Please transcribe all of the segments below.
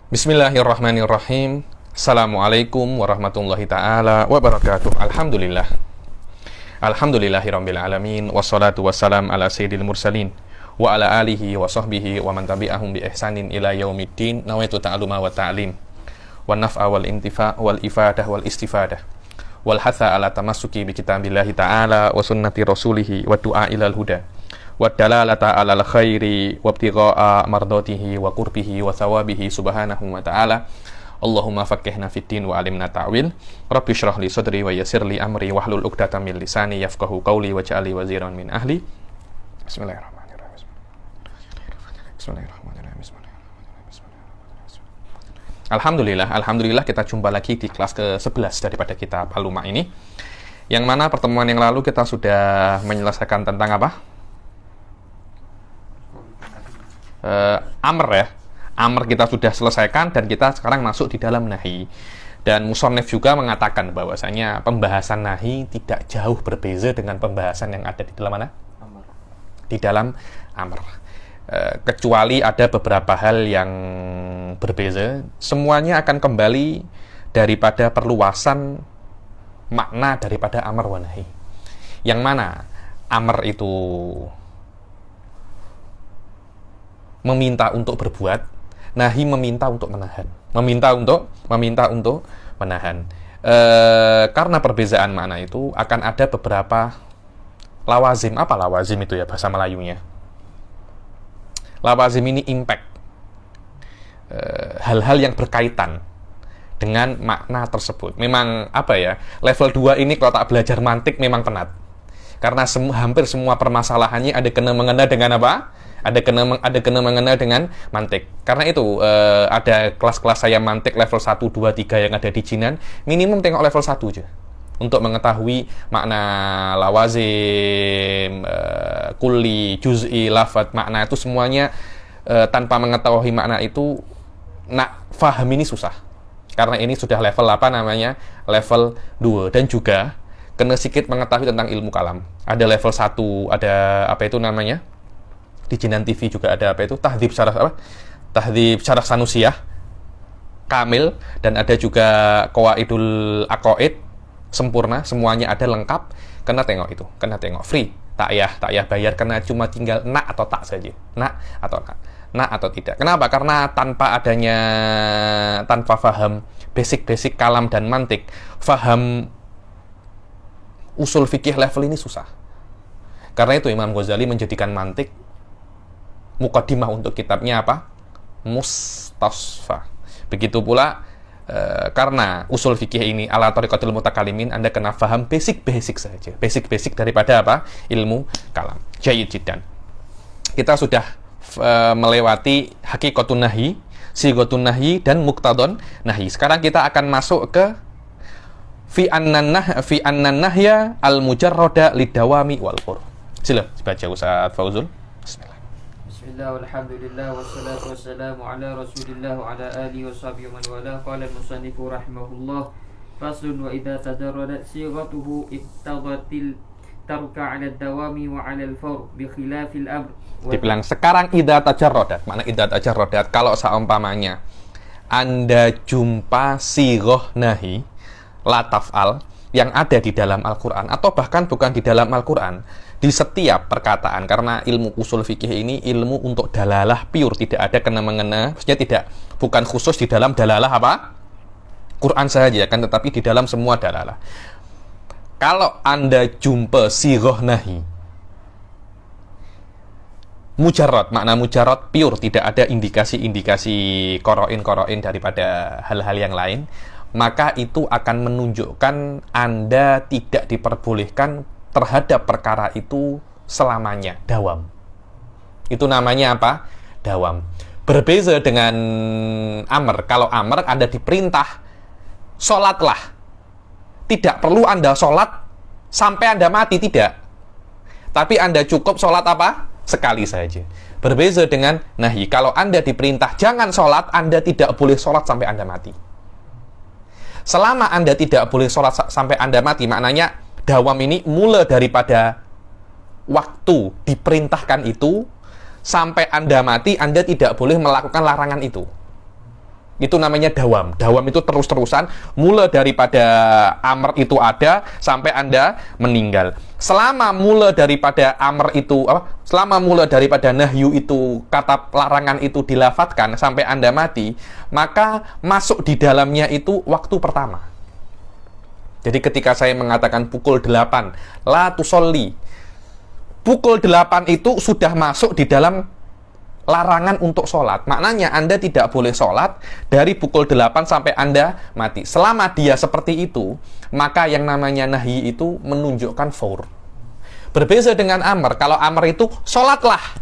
Bismillahirrahmanirrahim. Assalamualaikum warahmatullahi ta'ala wabarakatuh. Alhamdulillah. Alhamdulillahirabbil alamin wassalatu wassalam ala sayyidil mursalin wa ala alihi wa sahbihi wa man tabi'ahum bi ihsanin ila yaumiddin. Nawaitu ta'aluma wa ta'lim wa naf'a wal intifa' wal ifadah wal istifadah wal hatha ala tamassuki bi kitabillahi ta'ala wa sunnati rasulihi wa du'a ilal huda wa dalalata alal khairi wa ibtigha'a mardatihi wa qurbihi wa thawabihi subhanahu wa ta'ala. Allahumma faqqihna fid din wa alimna ta'wil. Rabbi shrah li sadri wa yassir li amri wahlul 'uqdatam min lisani yafqahu qawli waj'al li waziran min ahli. Bismillahirrahmanirrahim. Bismillahirrahmanirrahim. Alhamdulillah kita jumpa lagi di kelas ke-11 daripada kitab Al-Lumah ini. Yang mana pertemuan yang lalu kita sudah menyelesaikan tentang apa? Amr ya. Amr kita sudah selesaikan dan kita sekarang masuk di dalam nahi. Dan Musannif juga mengatakan bahwasanya pembahasan nahi tidak jauh berbeza dengan pembahasan yang ada di dalam mana? Amr. Di dalam Amr. Kecuali ada beberapa hal yang berbeza, semuanya akan kembali daripada perluasan makna daripada Amr wa nahi. Yang mana Amr itu meminta untuk berbuat, nahi meminta untuk menahan. Meminta untuk menahan. Karena perbezaan makna itu akan ada beberapa lawazim. Apa lawazim itu ya bahasa Melayunya? Lawazim ini impact. Hal-hal yang berkaitan dengan makna tersebut. Memang apa ya? Level 2 ini kalau tak belajar mantik memang penat. Karena hampir semua permasalahannya ada kena mengena dengan apa? Ada kena mengenal dengan mantik. Karena itu ada kelas-kelas saya mantik level 1, 2, 3 yang ada di Jinan, minimum tengok level 1 aja untuk mengetahui makna lawazim, kulli, juz'i, lafad, makna itu semuanya tanpa mengetahui makna itu nak faham ini susah. Karena ini sudah level apa namanya? Level 2 dan juga kena sedikit mengetahui tentang ilmu kalam. Ada level 1, ada apa itu namanya? Di Jinan TV juga ada apa itu tahdhib syarah sanusiyah kamil, dan ada juga qawaidul aqaid sempurna, semuanya ada lengkap. Kena tengok itu, kena tengok free, tak payah bayar, karena cuma tinggal nak atau tak saja, nak atau tidak. Kenapa? Karena tanpa faham basic kalam dan mantik, faham usul fikih level ini susah. Karena itu Imam Ghazali menjadikan mantik muqaddimah untuk kitabnya apa? Mustasfa. Begitu pula karena usul fikih ini ala thariqatil mutakalimin, Anda kena paham basic saja. Basic daripada apa? Ilmu kalam. Jayyid jiddan. Kita sudah melewati hakikatun nahi, sighatun nahi, dan muqtadon nahi. Sekarang kita akan masuk ke fi annan nahya al mujarrada lidawami wal qur. Sila baca Ustaz Fauzul. Bismillah walhamdulillah wassalatu wassalamu ala rasulillah wa ala alihi wa sahbihi man wala. Qala al-musannifu rahimahullah, faslun wa idza tajarradat sighatuhu iqtadatil tarka 'ala ad-dawami wa 'ala al-fawr bi khilafil amr. Dibilang sekarang idza tajarradat. Makna idza tajarradat kalau seumpamanya Anda jumpa sighah nahi la taf'al yang ada di dalam Al-Qur'an, atau bahkan bukan di dalam Al-Qur'an, di setiap perkataan. Karena ilmu usul fikih ini ilmu untuk dalalah pure, tidak ada kena-mengena, maksudnya bukan khusus di dalam dalalah apa? Quran saja, kan, tetapi di dalam semua dalalah. Kalau Anda jumpa sighah nahi mujarrad, makna mujarrad pure, tidak ada indikasi-indikasi qarain daripada hal-hal yang lain, maka itu akan menunjukkan Anda tidak diperbolehkan terhadap perkara itu selamanya, dawam. Itu namanya apa? Dawam. Berbeza dengan amr. Kalau amr Anda diperintah sholatlah, tidak perlu Anda sholat sampai Anda mati, tidak. Tapi Anda cukup sholat apa? Sekali saja. Berbeza dengan nahi. Kalau Anda diperintah jangan sholat, Anda tidak boleh sholat sampai Anda mati. Selama Anda tidak boleh sholat sampai Anda mati, maknanya dawam ini mulai daripada waktu diperintahkan itu sampai Anda mati, Anda tidak boleh melakukan larangan itu. Itu namanya dawam. Dawam itu terus-terusan, mulai daripada amr itu ada sampai Anda meninggal. Selama mulai daripada amr itu, selama mulai daripada nahyu itu, kata larangan itu dilafatkan sampai Anda mati, maka masuk di dalamnya itu waktu pertama. Jadi ketika saya mengatakan pukul 8, la tusolli, pukul 8 itu sudah masuk di dalam larangan untuk sholat. Maknanya Anda tidak boleh sholat dari pukul 8 sampai Anda mati. Selama dia seperti itu, maka yang namanya nahi itu menunjukkan faur. Berbeza dengan amr. Kalau amr itu sholatlah,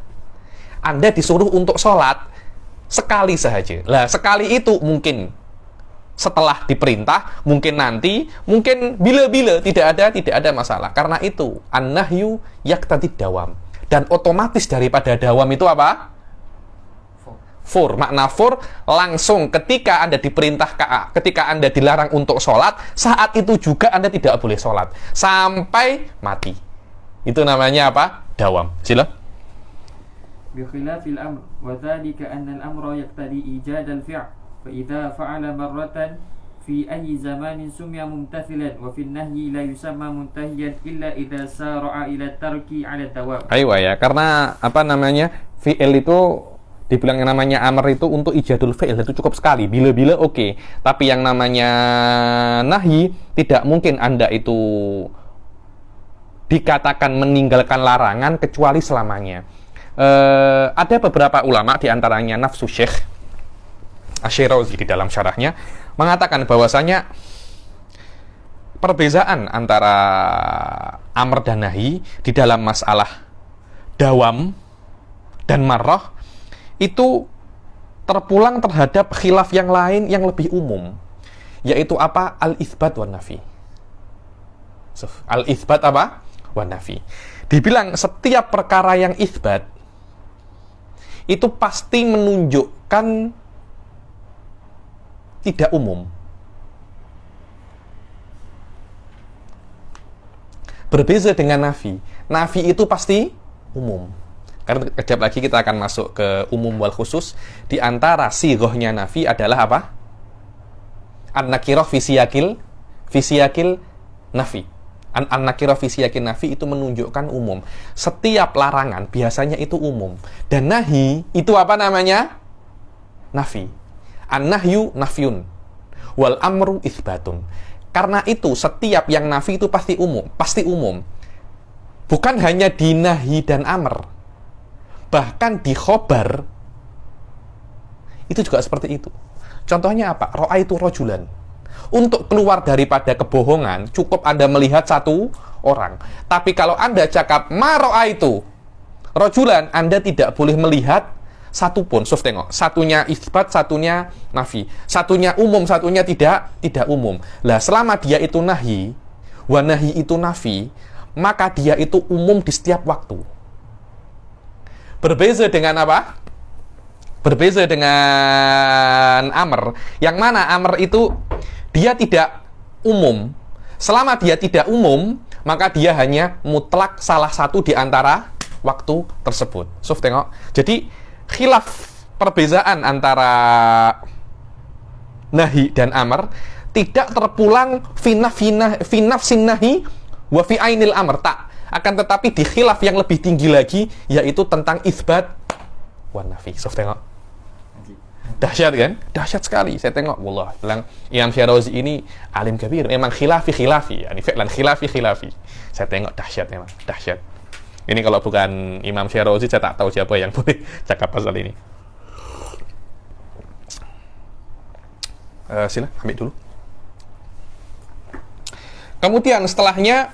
Anda disuruh untuk sholat sekali saja. Lah, sekali itu mungkin setelah diperintah, mungkin nanti, mungkin bila-bila, tidak ada masalah. Karena itu an-nahyu yaqtadid dawam. Dan otomatis daripada dawam itu apa? Fur. Makna fur, langsung ketika Anda diperintah, ketika Anda dilarang untuk sholat, saat itu juga Anda tidak boleh sholat sampai mati. Itu namanya apa? Dawam. Sila. Bikhilafil amr wa dzalika anna al-amra yaqtadi ijad al-fi'l fa idza fa'ala marratan fi ayyi zamanin sumya mumtathilan wa fi an-nahyi la yusamma muntahiyan illa idza sara'a ila tarki 'ala dawam. Aywa ya, karena apa namanya? Fi'il itu dibilang yang namanya amr itu untuk ijadul fi'il itu cukup sekali, bila-bila oke. Tapi yang namanya nahi tidak mungkin Anda itu dikatakan meninggalkan larangan kecuali selamanya. Ada beberapa ulama diantaranya Nafsu Syekh Asy-Syirazi di dalam syarahnya mengatakan bahwasanya perbezaan antara amr dan nahi di dalam masalah dawam dan marrah itu terpulang terhadap khilaf yang lain yang lebih umum, yaitu apa? Al-itsbat wan nafi. Al-itsbat apa? Wan nafi. Dibilang setiap perkara yang itsbat itu pasti menunjukkan tidak umum. Berbeza dengan nafi. Nafi itu pasti umum. Karena kejap lagi kita akan masuk ke umum wal khusus. Di antara sighahnya nafi adalah apa? An-nakirah fi siyaqil nafi. An-nakirah fi siyaqil nafi itu menunjukkan umum. Setiap larangan biasanya itu umum. Dan nahi itu apa namanya? Nafi. An-nahyu nafyun wal amru itsbatun. Karena itu setiap yang nafi itu pasti umum. Bukan hanya di nahi dan amr. Bahkan di khobar itu juga seperti itu. Contohnya apa? Ra'aitu rajulan. Untuk keluar daripada kebohongan cukup Anda melihat satu orang. Tapi kalau Anda cakap ma ra'aitu rajulan, Anda tidak boleh melihat satu pun. Suf, tengok, satunya itsbat, satunya nafi. Satunya umum, satunya tidak umum. Lah, selama dia itu nahi, wa nahi itu nafi, maka dia itu umum di setiap waktu. Berbeza dengan apa? Berbeza dengan amr. Yang mana amr itu dia tidak umum. Selama dia tidak umum, maka dia hanya mutlak salah satu di antara waktu tersebut. Suf, tengok. Jadi khilaf perbezaan antara nahi dan amr tidak terpulang finafsin nahi wa fi ainil amr, tak. Akan tetapi di khilaf yang lebih tinggi lagi, yaitu tentang itsbat wan nafi. Suf, tengok. Dahsyat kan? Dahsyat sekali. Saya tengok, wallah, bilang Imam Syirazi ini alim kabir, memang khilafi, yani fi'lan khilafi. Saya tengok, dahsyat memang, dahsyat. Ini kalau bukan Imam Syirazi, saya tak tahu siapa yang boleh cakap pasal ini. Sila, ambil dulu. Kemudian setelahnya,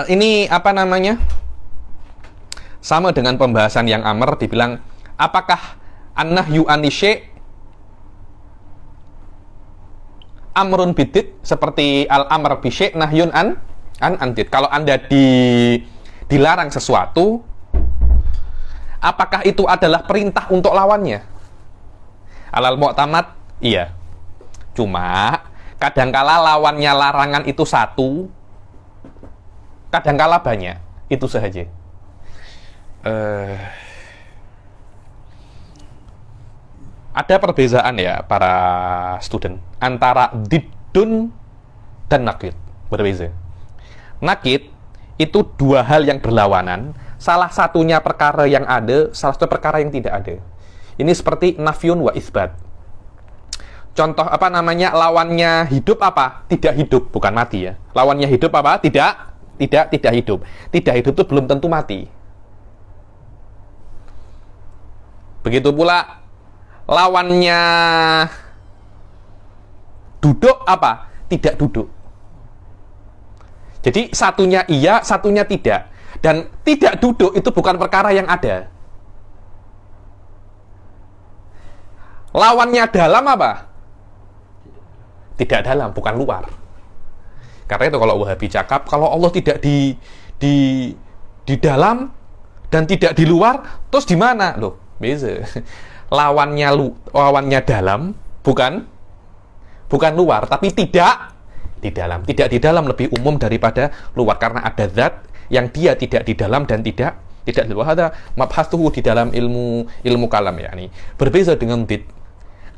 ini apa namanya? Sama dengan pembahasan yang amr, dibilang apakah an-nahyu anisy' amrun bidid, seperti al-amr bisyai' nahyun an antid. Kalau Anda dilarang sesuatu, apakah itu adalah perintah untuk lawannya? Alal mu'tamad, iya. Cuma kadangkala lawannya larangan itu satu, kadangkala banyak. Itu saja. Ada perbedaan ya para student antara diddun dan nakid. Berbeza. Nakid itu dua hal yang berlawanan, salah satunya perkara yang ada, salah satu perkara yang tidak ada. Ini seperti nafyun wa isbat. Contoh apa namanya, lawannya hidup apa? Tidak hidup, bukan mati ya. Lawannya hidup apa? Tidak hidup. Tidak hidup itu belum tentu mati. Begitu pula lawannya duduk apa? Tidak duduk. Jadi satunya iya, satunya tidak. Dan tidak duduk itu bukan perkara yang ada. Lawannya dalam apa? Tidak dalam, bukan luar. Karena itu kalau Wahabi cakap, kalau Allah tidak di dalam dan tidak di luar, terus di mana? Loh, beza. Lawannya dalam, bukan luar, tapi tidak di dalam. Tidak di dalam lebih umum daripada luar, karena ada zat yang dia tidak di dalam dan tidak di luar. Ada mabhathuhu di dalam ilmu kalam ya. Nih berbeza dengan did.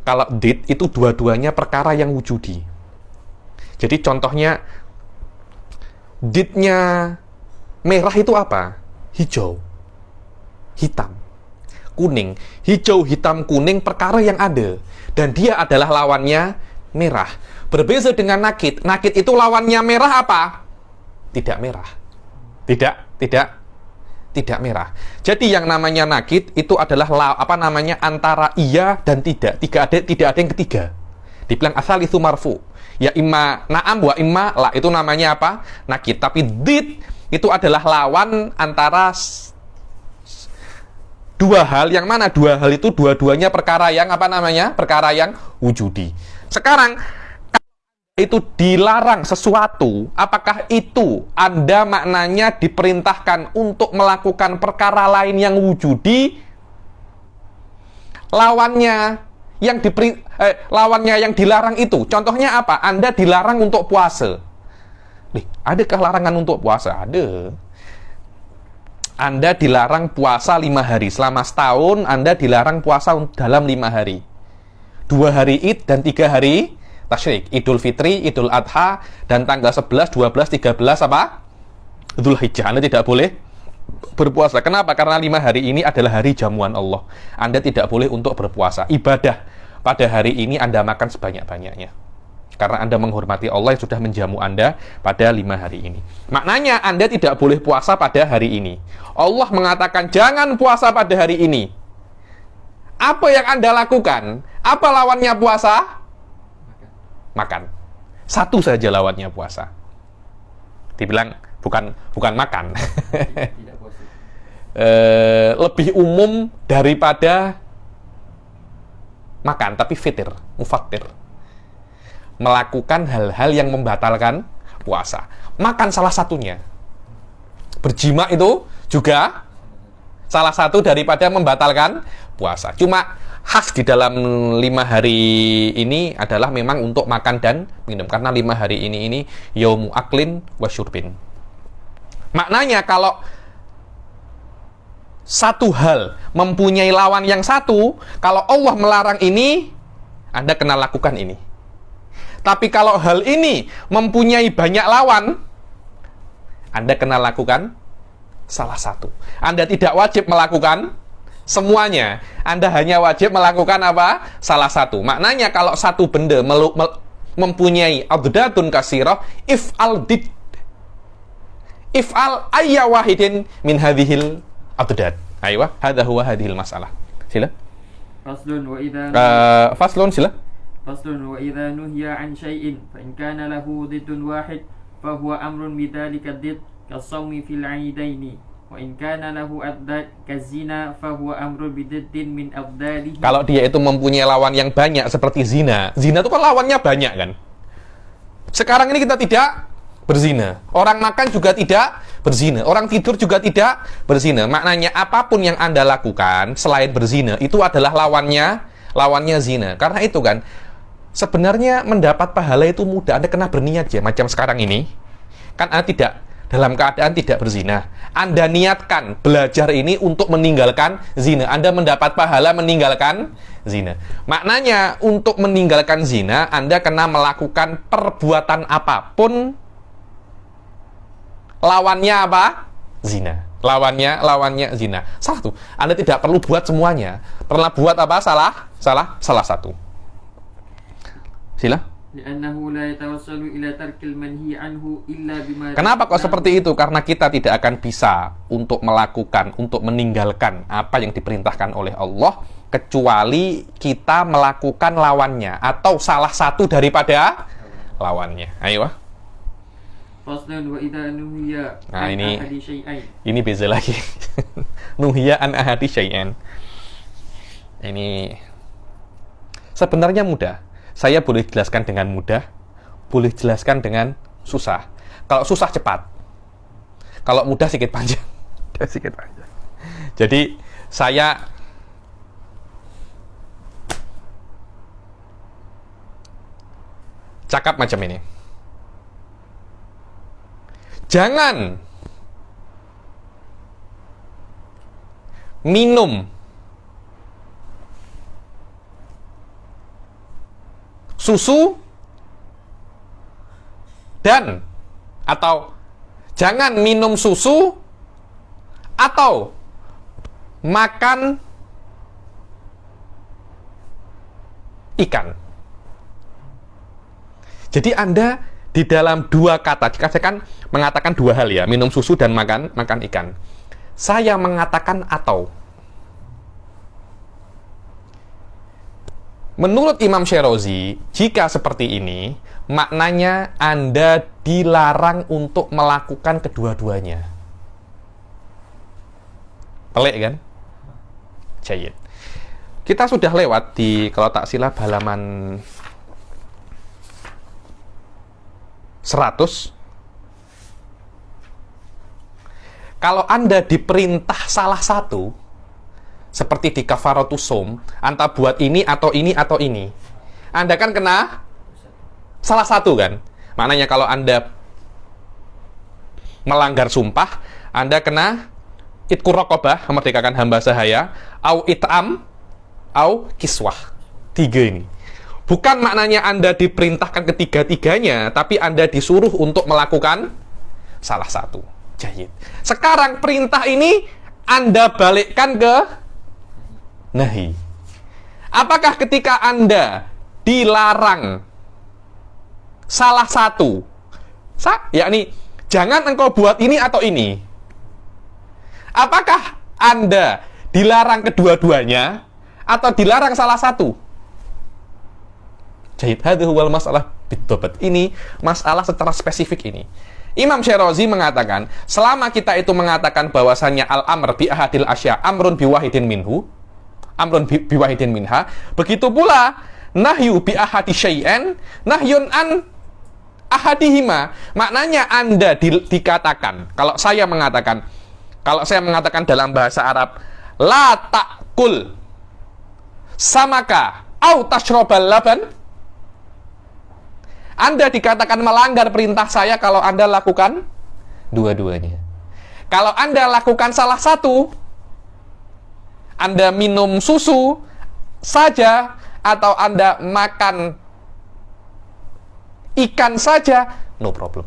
Kalau did itu dua-duanya perkara yang wujudi. Jadi contohnya didnya merah itu apa? Hijau, hitam, kuning. Hijau, hitam, kuning perkara yang ada, dan dia adalah lawannya merah. Berbeza dengan nakid. Nakid itu lawannya merah apa? Tidak merah. Tidak merah. Jadi yang namanya nakid itu adalah antara iya dan tidak. Tidak ada yang ketiga. Dibilang asal itu marfu. Ya imma na'am wa imma la, itu namanya apa? Nakid. Tapi did itu adalah lawan antara dua hal, yang mana dua hal itu dua-duanya perkara yang perkara yang wujudi. Sekarang itu dilarang sesuatu, apakah itu Anda maknanya diperintahkan untuk melakukan perkara lain yang wujudi? Lawannya yang dilarang itu, contohnya apa? Anda dilarang untuk puasa. Adakah larangan untuk puasa? Ada. Anda dilarang puasa 5 hari. Selama setahun Anda dilarang puasa dalam 5 hari. 2 hari Id dan 3 hari Tasyrik, Idul Fitri, Idul Adha, dan tanggal 11, 12, 13 apa? Dzulhijjah. Anda tidak boleh berpuasa. Kenapa? Karena 5 hari ini adalah hari jamuan Allah. Anda tidak boleh untuk berpuasa. Ibadah pada hari ini Anda makan sebanyak-banyaknya. Karena Anda menghormati Allah yang sudah menjamu Anda pada 5 hari ini. Maknanya Anda tidak boleh puasa pada hari ini. Allah mengatakan jangan puasa pada hari ini. Apa yang Anda lakukan? Apa lawannya puasa? Makan. Satu saja lawannya puasa. Dibilang bukan makan. Lebih umum daripada makan, tapi fitir, mufatir. Melakukan hal-hal yang membatalkan puasa. Makan salah satunya. Berjima itu juga salah satu daripada membatalkan puasa. Cuma khas di dalam 5 hari ini adalah memang untuk makan dan minum. Karena 5 hari ini yaumu aklin wa syurbin. Maknanya kalau satu hal mempunyai lawan yang satu, kalau Allah melarang ini, Anda kena lakukan ini. Tapi kalau hal ini mempunyai banyak lawan, Anda kena lakukan salah satu. Anda tidak wajib melakukan semuanya. Anda hanya wajib melakukan apa? Salah satu. Maknanya kalau satu benda mempunyai addatun kasirah, if'al ayya wahidin min hadhil addat. Aywa, hadha huwa hadhil masalah. Sila. Faslun sila. Faslun wa idza nuhiya an syai'in fa in kana lahu diddun wahid fa huwa amrun bidzalika didd kas-sawmi fil 'aidaini. Wa in kana lahu addad kazina fa huwa amrun bididdin min afdalihi. Kalau dia itu mempunyai lawan yang banyak seperti zina. Zina itu kan lawannya banyak kan? Sekarang ini kita tidak berzina. Orang makan juga tidak berzina. Orang tidur juga tidak berzina. Maknanya apapun yang Anda lakukan selain berzina itu adalah lawannya zina. Karena itu kan sebenarnya mendapat pahala itu mudah. Anda kena berniat ya. Macam sekarang ini kan Anda tidak dalam keadaan tidak berzina. Anda niatkan belajar ini untuk meninggalkan zina. Anda mendapat pahala meninggalkan zina. Maknanya untuk meninggalkan zina, Anda kena melakukan perbuatan apapun. Lawannya apa? Zina. Lawannya zina. Salah tuh. Anda tidak perlu buat semuanya. Pernah buat apa? Salah satu. Sila. Kenapa kok seperti itu? Karena kita tidak akan bisa untuk melakukan, untuk meninggalkan apa yang diperintahkan oleh Allah, kecuali kita melakukan lawannya atau salah satu daripada lawannya. Ayo. Nah, ini beza lagi. Nuhiya an ahadi syai'an. Ini sebenarnya mudah. Saya boleh jelaskan dengan mudah, boleh jelaskan dengan susah. Kalau susah cepat, kalau mudah sedikit panjang. Jadi saya cakap macam ini. Jangan minum susu dan atau jangan minum susu atau makan ikan. Jadi Anda di dalam dua kata, saya kan mengatakan dua hal ya, minum susu dan makan ikan. Saya mengatakan atau. Menurut Imam Syirazi, jika seperti ini, maknanya Anda dilarang untuk melakukan kedua-duanya. Pelik kan? Jayid. Kita sudah lewat di, kalau tak silap, halaman 100. Kalau Anda diperintah salah satu, seperti di kafaratus shaum, Anda buat ini atau ini atau ini, Anda kan kena salah satu kan? Maknanya kalau Anda melanggar sumpah, Anda kena itqu raqabah, memerdekakan hamba sahaya, au it'am, au kiswah. 3 ini. Bukan maknanya Anda diperintahkan ketiga-tiganya, tapi Anda disuruh untuk melakukan salah satu. Jayid. Sekarang perintah ini Anda balikkan ke nahi. Apakah ketika Anda dilarang salah satu, yakni jangan engkau buat ini atau ini, apakah Anda dilarang kedua-duanya atau dilarang salah satu? Jahid, hadhihi wal masalah biddobat. Ini masalah secara spesifik ini. Imam Syirazi mengatakan, selama kita itu mengatakan bahwasannya al-amr bi ahadil asya amrun biwahidin minhu, amrun biwahidin minha, begitu pula nahyu bi ahadi syai'an nahyun an ahadihima. Maknanya Anda dikatakan, kalau saya mengatakan dalam bahasa Arab, la ta'kul samaka au tashrabal laban, Anda dikatakan melanggar perintah saya kalau Anda lakukan dua-duanya. Kalau Anda lakukan salah satu, Anda minum susu saja atau Anda makan ikan saja, no problem.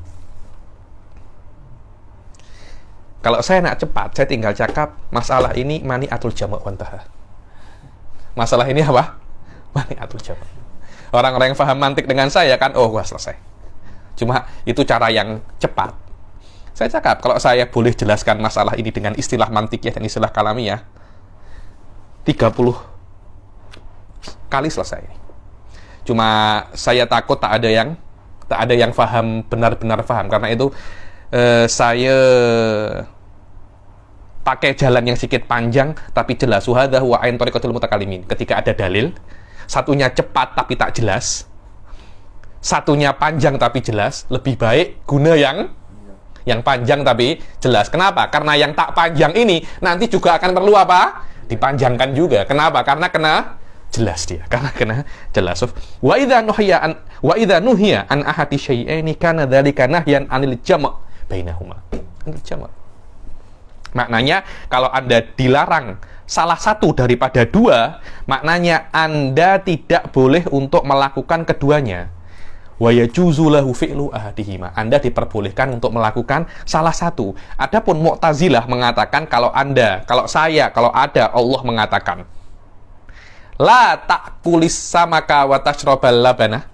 Kalau saya nak cepat, saya tinggal cakap masalah ini mani'atul jama' wantaha. Masalah ini apa? Mani'atul jama'. Orang-orang yang paham mantik dengan saya kan, oh wah selesai. Cuma itu cara yang cepat. Saya cakap, kalau saya boleh jelaskan masalah ini dengan istilah mantikiyah dan istilah kalamiyah, 30 kali selesai. Cuma saya takut tak ada yang paham, benar-benar paham. Karena itu saya pakai jalan yang sedikit panjang tapi jelas. Hadza huwa ain thariqatul mutakalimin. Ketika ada dalil, satunya cepat tapi tak jelas, satunya panjang tapi jelas, lebih baik guna yang panjang tapi jelas. Kenapa? Karena yang tak panjang ini nanti juga akan perlu apa? Dipanjangkan juga. Kenapa? Karena kena jelas dia. Karena kena jelas. Wa idza nuhiya an ahadi syai'aini kana dzalika nahyan 'anil jam' bainahuma. Antum jamak. Maknanya kalau Anda dilarang salah satu daripada dua, maknanya Anda tidak boleh untuk melakukan keduanya. Wa yajuzu lahu fi'lu ahadihima. Anda diperbolehkan untuk melakukan salah satu. Adapun Mu'tazilah mengatakan kalau saya, kalau ada, Allah mengatakan la ta'kulis samaka wa tashrabal labana.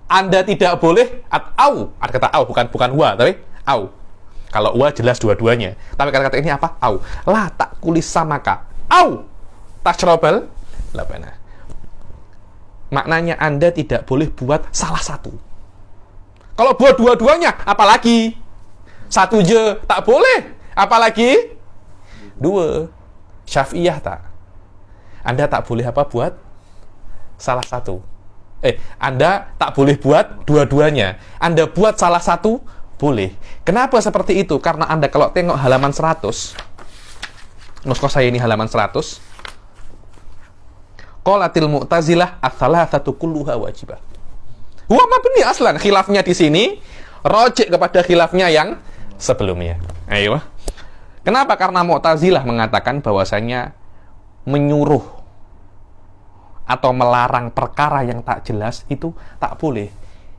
Anda tidak boleh ada kata au, bukan wa, tapi au. Kalau wa jelas dua-duanya. Tapi kata-kata ini apa? Au. La ta'kulis samaka. Au. Tashrabal labana. Maknanya Anda tidak boleh buat salah satu. Kalau buat dua-duanya, apalagi? Satu je tak boleh. Apalagi? Dua. Syafi'iyah tak. Anda tak boleh apa buat salah satu. Anda tak boleh buat dua-duanya. Anda buat salah satu, boleh. Kenapa seperti itu? Karena Anda kalau tengok halaman 100, nuskah saya ini halaman 100, qalatil mu'tazilah ats-tsalatsatu kulluha wajibah. Huwa mabni aslan. Khilafnya di sini rojek kepada khilafnya yang sebelumnya. Ayo. Kenapa? Karena Mu'tazilah mengatakan bahwasanya menyuruh atau melarang perkara yang tak jelas itu tak boleh.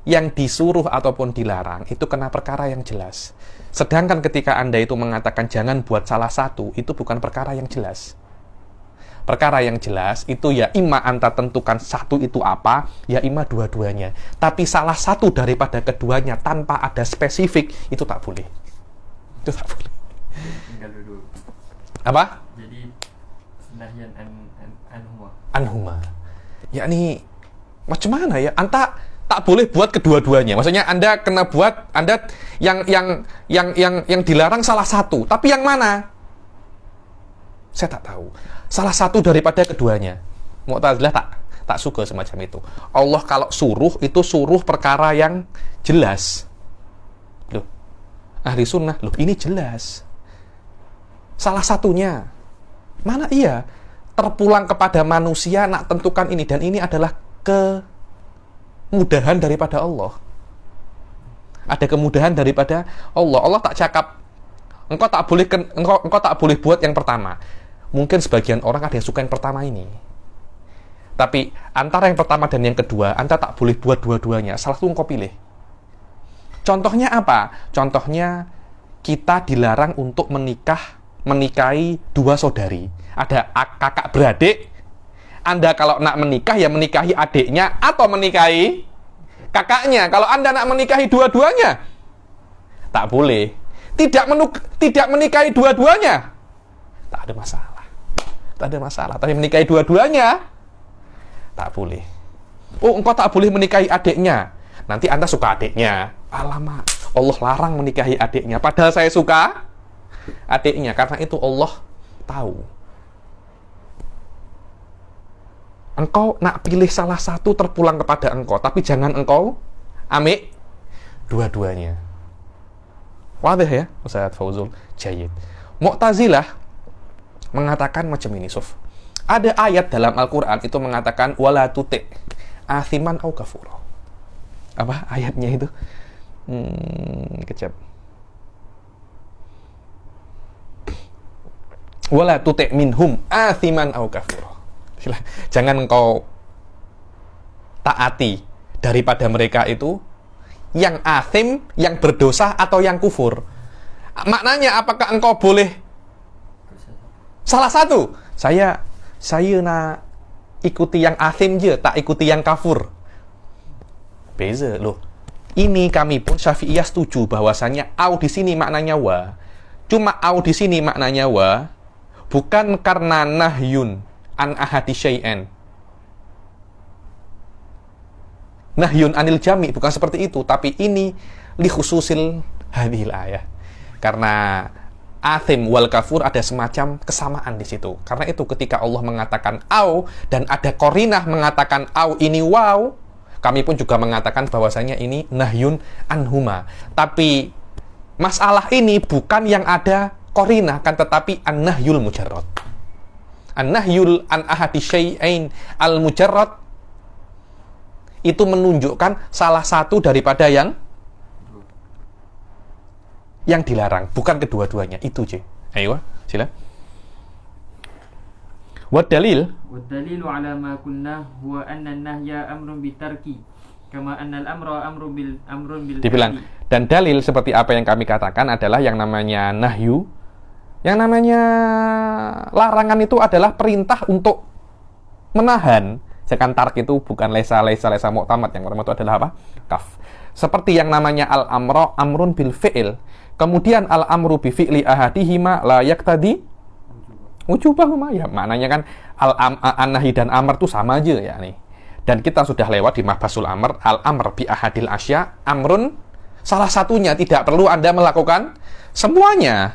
Yang disuruh ataupun dilarang itu kena perkara yang jelas. Sedangkan ketika Anda itu mengatakan jangan buat salah satu, itu bukan perkara yang jelas. Perkara yang jelas itu ya ima Anda tentukan satu itu apa, ya ima dua-duanya. Tapi salah satu daripada keduanya tanpa ada spesifik, itu tak boleh. Itu tak boleh. Tinggal dulu. Apa? Jadi nahyan anhuma. Anhuma. Yakni macam mana ya? Anda tak boleh buat kedua-duanya. Maksudnya Anda kena buat yang dilarang salah satu. Tapi yang mana? Saya tak tahu. Salah satu daripada keduanya. Mu'tazilah tak suka semacam itu. Allah kalau suruh itu suruh perkara yang jelas. Loh. Ahli sunnah, loh ini jelas. Salah satunya. Mana iya? Terpulang kepada manusia nak tentukan ini dan ini adalah kemudahan daripada Allah. Ada kemudahan daripada Allah. Allah tak cakap engkau tak boleh buat yang pertama. Mungkin sebagian orang ada yang suka yang pertama ini. Tapi antara yang pertama dan yang kedua, Anda tak boleh buat dua-duanya. Salah satu engkau pilih. Contohnya apa? Contohnya kita dilarang untuk menikahi dua saudari. Ada kakak beradik. Anda kalau nak menikah ya menikahi adiknya atau menikahi kakaknya. Kalau Anda nak menikahi dua-duanya, tak boleh. Tidak menikahi dua-duanya, tak ada masalah. Tak ada masalah. Tapi menikahi dua-duanya, tak boleh. Oh, engkau tak boleh menikahi adiknya. Nanti Anda suka adiknya. Alamak, Allah larang menikahi adiknya. Padahal saya suka adiknya. Karena itu Allah tahu. Engkau nak pilih salah satu terpulang kepada engkau. Tapi jangan engkau ambil dua-duanya. Wadah ya, Ustaz Fauzul. Jayid. Mu'tazilah mengatakan macam ini, Suf. Ada ayat dalam Al-Quran itu mengatakan wala tuti' athiman au kafura. Apa ayatnya itu? Kejap. Wala tuti' minhum athiman au kafura. Jangan engkau taati daripada mereka itu yang athim, yang berdosa atau yang kufur. Maknanya apakah engkau boleh salah satu? Saya nak ikuti yang athim je, tak ikuti yang kafur. Beza loh. Ini kami pun Syafi'iyah setuju bahwasanya au di sini maknanya wa. Cuma au di sini maknanya wa bukan karena nahyun an ahadi syai'an. Nahyun anil jami, bukan seperti itu, tapi ini li khususil hadhil ayah. Karena athim wal kafur ada semacam kesamaan di situ. Karena itu ketika Allah mengatakan au dan ada qarinah mengatakan au ini waw, kami pun juga mengatakan bahwasanya ini nahyun anhuma. Tapi masalah ini bukan yang ada qarinah, kan tetapi an-nahyul mujarrad. An-nahyul an ahadi syai'ain al-mujarrad itu menunjukkan salah satu daripada yang yang dilarang, bukan kedua-duanya. Itu, C. Ayo, sila. Wa dalil والدليل على ما قلنا هو أن النهي أمر بالترك كما أن الأمر أمر بالفعل. Dibilang, dan dalil seperti apa yang kami katakan adalah yang namanya nahyu, yang namanya larangan itu adalah perintah untuk menahan. Sedangkan tark itu bukan lesa mu'tamad, yang pertama itu adalah apa? Kaf. Seperti yang namanya al-amro amrun bil fi'il. Kemudian al-amru bi fi'li ahadihima la yaqtadi wujubahuma, ya maknanya kan an-nahi dan amr itu sama aja ya nih. Dan kita sudah lewat di mabhasul amr, al-amr bi ahadil asya amrun, salah satunya tidak perlu Anda melakukan semuanya.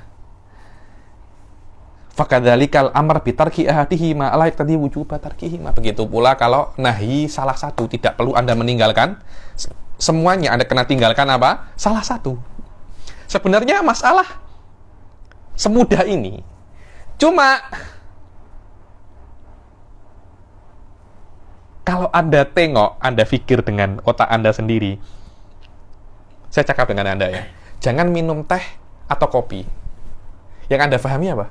Fakadzalikal amr bi tarki ahadihima la yaqtadi wujuba tarkihima. Begitu pula kalau nahi salah satu tidak perlu Anda meninggalkan semuanya, Anda kena tinggalkan apa? Salah satu. Sebenarnya masalah semudah ini. Cuma kalau Anda tengok, Anda pikir dengan otak Anda sendiri. Saya cakap dengan Anda ya. Jangan minum teh atau kopi. Yang Anda pahami apa?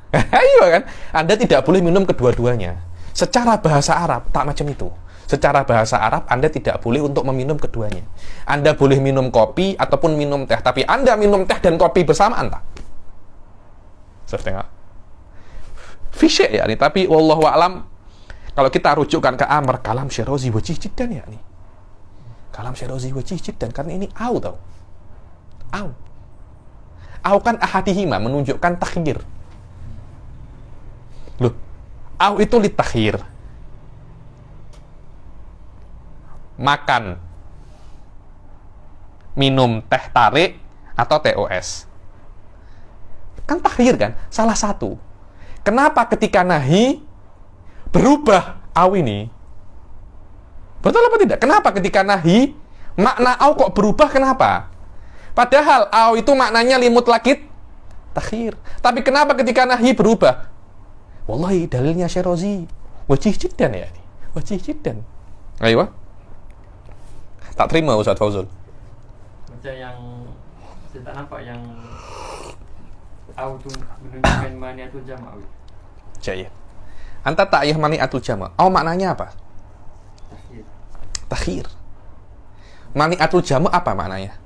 Ayo kan? Anda tidak boleh minum kedua-duanya. Secara bahasa Arab, tak macam itu. Secara bahasa Arab, Anda tidak boleh untuk meminum keduanya. Anda boleh minum kopi ataupun minum teh. Tapi Anda minum teh dan kopi bersamaan tak? Saya tengok. Fisyek ya nih, tapi wallahu a'lam kalau kita rujukkan ke amr, kalam Syirazi wajih jiddan ya nih. Kalam Syirazi wajih jiddan karena ini au tau. Au. Au kan ahadihima menunjukkan takhir. Loh, au itu litakhir. Makan, minum teh tarik atau TOS. Kan takhir kan? Salah satu. Kenapa ketika nahi berubah au ini? Betul apa tidak? Kenapa ketika nahi makna au kok berubah? Kenapa? Padahal au itu maknanya limut lakit takhir. Tapi kenapa ketika nahi berubah? Wallahi dalilnya Syirazi wajih jiddan ya. Wajih jiddan. Ayo. Tak terima Ustaz Fauzul. Macam yang saya tak nampak yang au tu menunjukkan maniatul jama'. Jaya. Anta ta'yah maniatul jama'. Au maknanya apa? Takhir. Takhir. Maniatul jama' apa maknanya?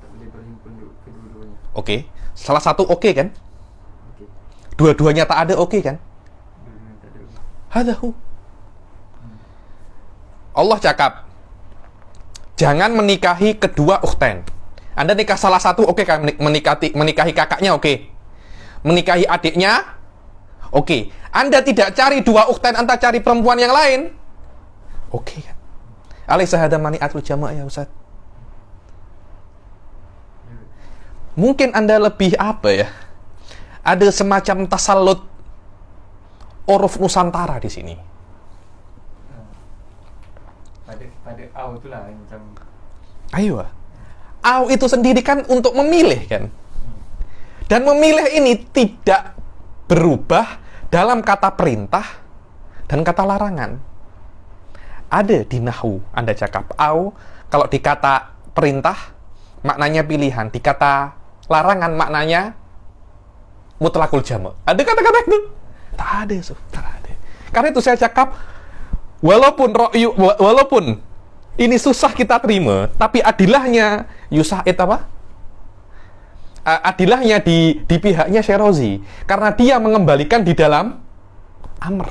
Tak boleh berhimpun kedua-duanya. Oke. Salah satu oke kan? Okey. Dua-duanya tak ada oke kan? Dua-duanya tak ada. Hadahu. Allah cakap, jangan menikahi kedua ukhtain. Anda nikah salah satu, oke kan? Menikahi kakaknya, oke. Menikahi adiknya, oke. Anda tidak cari dua ukhtain, Anda cari perempuan yang lain, oke kan? Alaysa hadza mani'atul jama' ya Ustaz? Mungkin Anda lebih apa ya? Ada semacam tasallut uruf Nusantara di sini. Pada au itulah yang macam Ayo. Au itu sendiri kan untuk memilih kan. Dan memilih ini tidak berubah dalam kata perintah dan kata larangan. Ada di nahwu, Anda cakap au, kalau di kata perintah maknanya pilihan, di kata larangan maknanya mutlakul jama'. Ada kata-kata itu? Tak ada, tak ada. Karena itu saya cakap walaupun ini susah kita terima, tapi adilahnya Yusa'id apa? Adilahnya di pihaknya Syirazi, karena dia mengembalikan di dalam amr.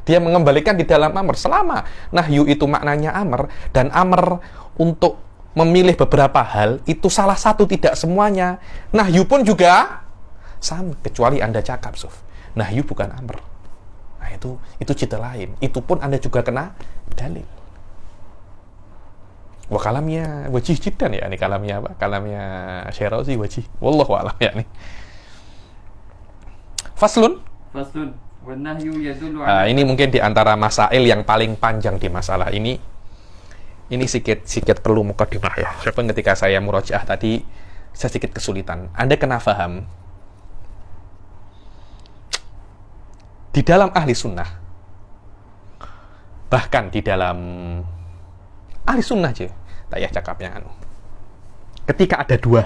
Dia mengembalikan di dalam amr. Selama nahyu itu maknanya amr, dan amr untuk memilih beberapa hal, itu salah satu, tidak semuanya. Nahyu pun juga sama, kecuali Anda cakap, Suf, nahyu bukan amr. Nah itu cerita lain. Itu pun Anda juga kena dalil. Wah, kalamnya wajih jiddan ya, ini kalamnya apa? Kalamnya Syirazi wajih. Wallahu a'lam ya nih. Faslun. wan nahyu yadullu Ini mungkin di antara masail yang paling panjang di masalah ini. Ini sedikit perlu mukadimah ya. Sebab ketika saya murojaah tadi, saya sedikit kesulitan. Anda kena paham. Di dalam ahli sunnah, bahkan di dalam ahli sunnah aja, Tak ya cakapnya anu. Ketika ada dua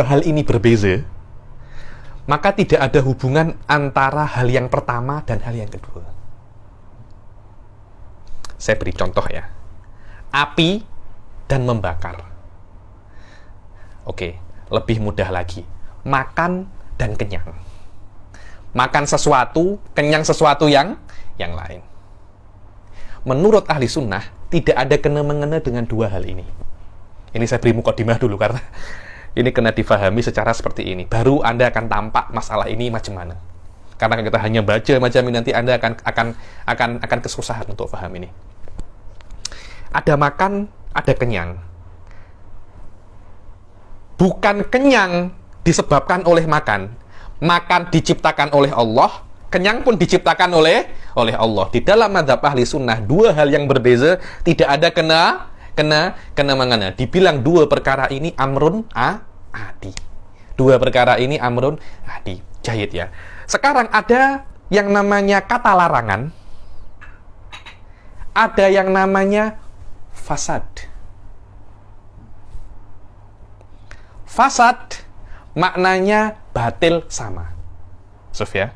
hal ini berbeza, maka tidak ada hubungan antara hal yang pertama dan hal yang kedua. Saya beri contoh ya. Api dan membakar. Oke, lebih mudah lagi. Makan dan kenyang. Makan sesuatu, kenyang sesuatu yang lain. Menurut ahli sunnah, tidak ada kena-mengena dengan dua hal ini. Ini saya beri mukadimah dulu, karena ini kena difahami secara seperti ini. Baru Anda akan tampak masalah ini macam mana. Karena kita hanya baca macam ini, nanti Anda akan kesusahan untuk paham ini. Ada makan, ada kenyang. Bukan kenyang disebabkan oleh makan. Makan diciptakan oleh Allah, kenyang pun diciptakan oleh Allah. Di dalam mazhab ahli sunnah, dua hal yang berbeza, tidak ada kena-mengena. Dibilang dua perkara ini amrun adi. Dua perkara ini amrun adi. Jahit ya. Sekarang ada yang namanya kata larangan. Ada yang namanya fasad. Fasad maknanya batil sama. Suf ya.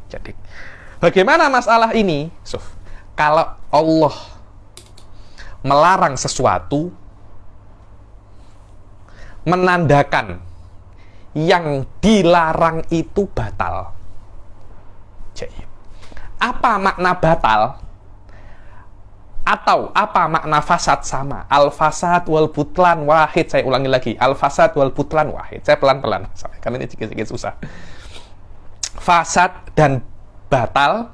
Jadi, bagaimana masalah ini? Suf, kalau Allah melarang sesuatu, menandakan yang dilarang itu batal. Jadi, apa makna batal? Atau apa makna fasad sama? Al-fasad wal butlan wahid. Saya ulangi lagi. Al-fasad wal butlan wahid. Saya pelan-pelan, karena ini sedikit susah. Fasad dan batal,